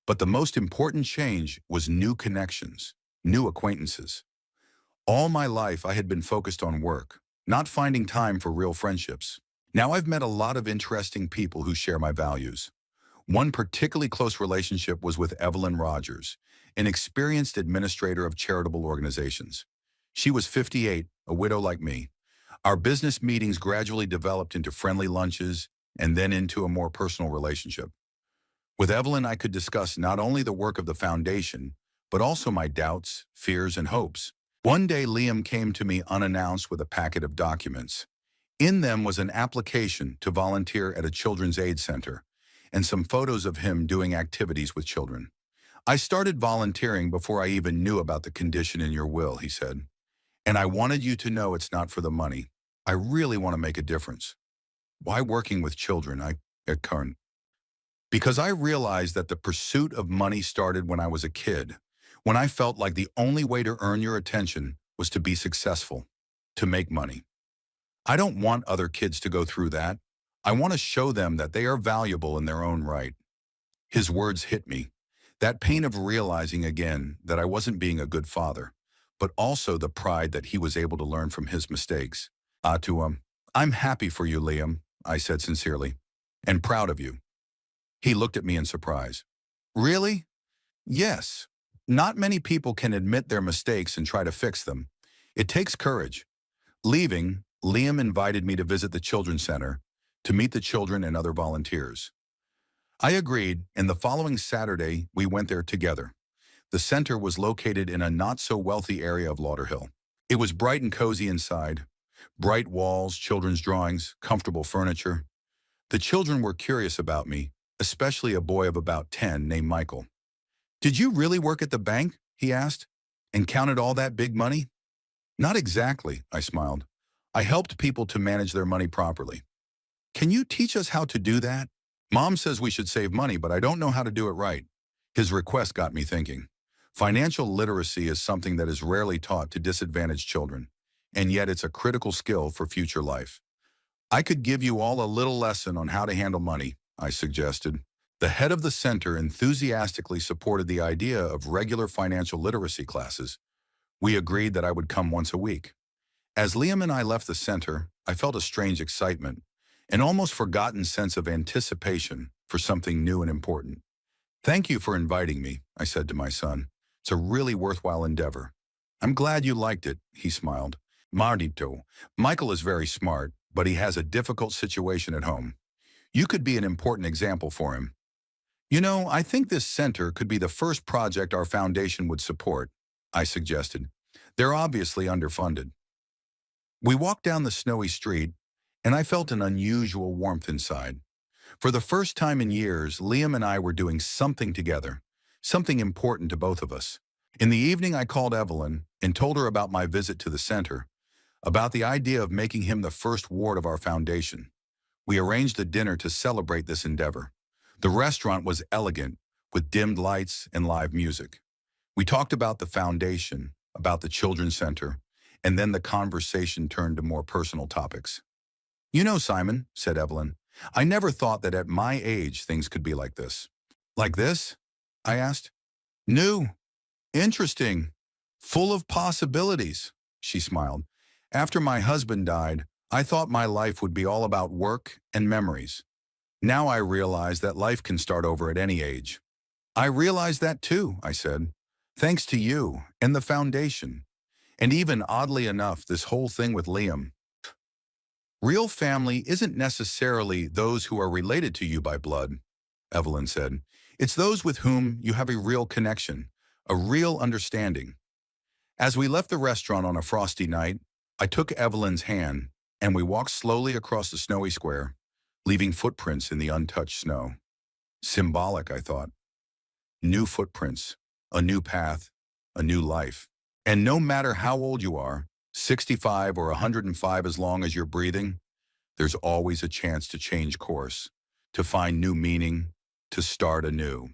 But the most important change was new connections, new acquaintances. All my life I had been focused on work, not finding time for real friendships. Now I've met a lot of interesting people who share my values. One particularly close relationship was with Evelyn Rogers, an experienced administrator of charitable organizations. She was 58, a widow like me. Our business meetings gradually developed into friendly lunches and then into a more personal relationship. With Evelyn, I could discuss not only the work of the foundation, but also my doubts, fears, and hopes. One day, Liam came to me unannounced with a packet of documents. In them was an application to volunteer at a children's aid center and some photos of him doing activities with children. I started volunteering before I even knew about the condition in your will, he said. And I wanted you to know it's not for the money. I really want to make a difference. Why working with children? At current. Because I realized that the pursuit of money started when I was a kid, when I felt like the only way to earn your attention was to be successful, to make money. I don't want other kids to go through that. I want to show them that they are valuable in their own right. His words hit me. That pain of realizing again that I wasn't being a good father, but also the pride that he was able to learn from his mistakes. I'm happy for you, Liam, I said sincerely, and proud of you. He looked at me in surprise. Really? Yes. Not many people can admit their mistakes and try to fix them. It takes courage. Leaving, Liam invited me to visit the children's center, to meet the children and other volunteers. I agreed, and the following Saturday, we went there together. The center was located in a not-so-wealthy area of Lauderhill. It was bright and cozy inside. Bright walls, children's drawings, comfortable furniture. The children were curious about me, especially a boy of about 10 named Michael. "Did you really work at the bank?" he asked, "and counted all that big money?" "Not exactly," I smiled. "I helped people to manage their money properly." "Can you teach us how to do that? Mom says we should save money, but I don't know how to do it right." His request got me thinking. Financial literacy is something that is rarely taught to disadvantaged children, and yet it's a critical skill for future life. "I could give you all a little lesson on how to handle money," I suggested. The head of the center enthusiastically supported the idea of regular financial literacy classes. We agreed that I would come once a week. As Liam and I left the center, I felt a strange excitement, an almost forgotten sense of anticipation for something new and important. "Thank you for inviting me," I said to my son. "It's a really worthwhile endeavor." "I'm glad you liked it," he smiled. "Mardito, Michael is very smart, but he has a difficult situation at home. You could be an important example for him." I think this center could be the first project our foundation would support," I suggested. "They're obviously underfunded." We walked down the snowy street, and I felt an unusual warmth inside. For the first time in years, Liam and I were doing something together, something important to both of us. In the evening, I called Evelyn and told her about my visit to the center, about the idea of making him the first ward of our foundation. We arranged a dinner to celebrate this endeavor. The restaurant was elegant, with dimmed lights and live music. We talked about the foundation, about the children's center, and then the conversation turned to more personal topics. "You know, Simon," said Evelyn, "I never thought that at my age things could be like this." "Like this?" I asked. "New, interesting, full of possibilities," she smiled. "After my husband died, I thought my life would be all about work and memories. Now I realize that life can start over at any age." "I realize that too," I said. "Thanks to you and the foundation. And even oddly enough, this whole thing with Liam. Real family isn't necessarily those who are related to you by blood," Evelyn said. "It's those with whom you have a real connection, a real understanding." As we left the restaurant on a frosty night, I took Evelyn's hand and we walked slowly across the snowy square, leaving footprints in the untouched snow. Symbolic, I thought. New footprints, a new path, a new life. And no matter how old you are, 65 or 105 as long as you're breathing, there's always a chance to change course, to find new meaning, to start anew.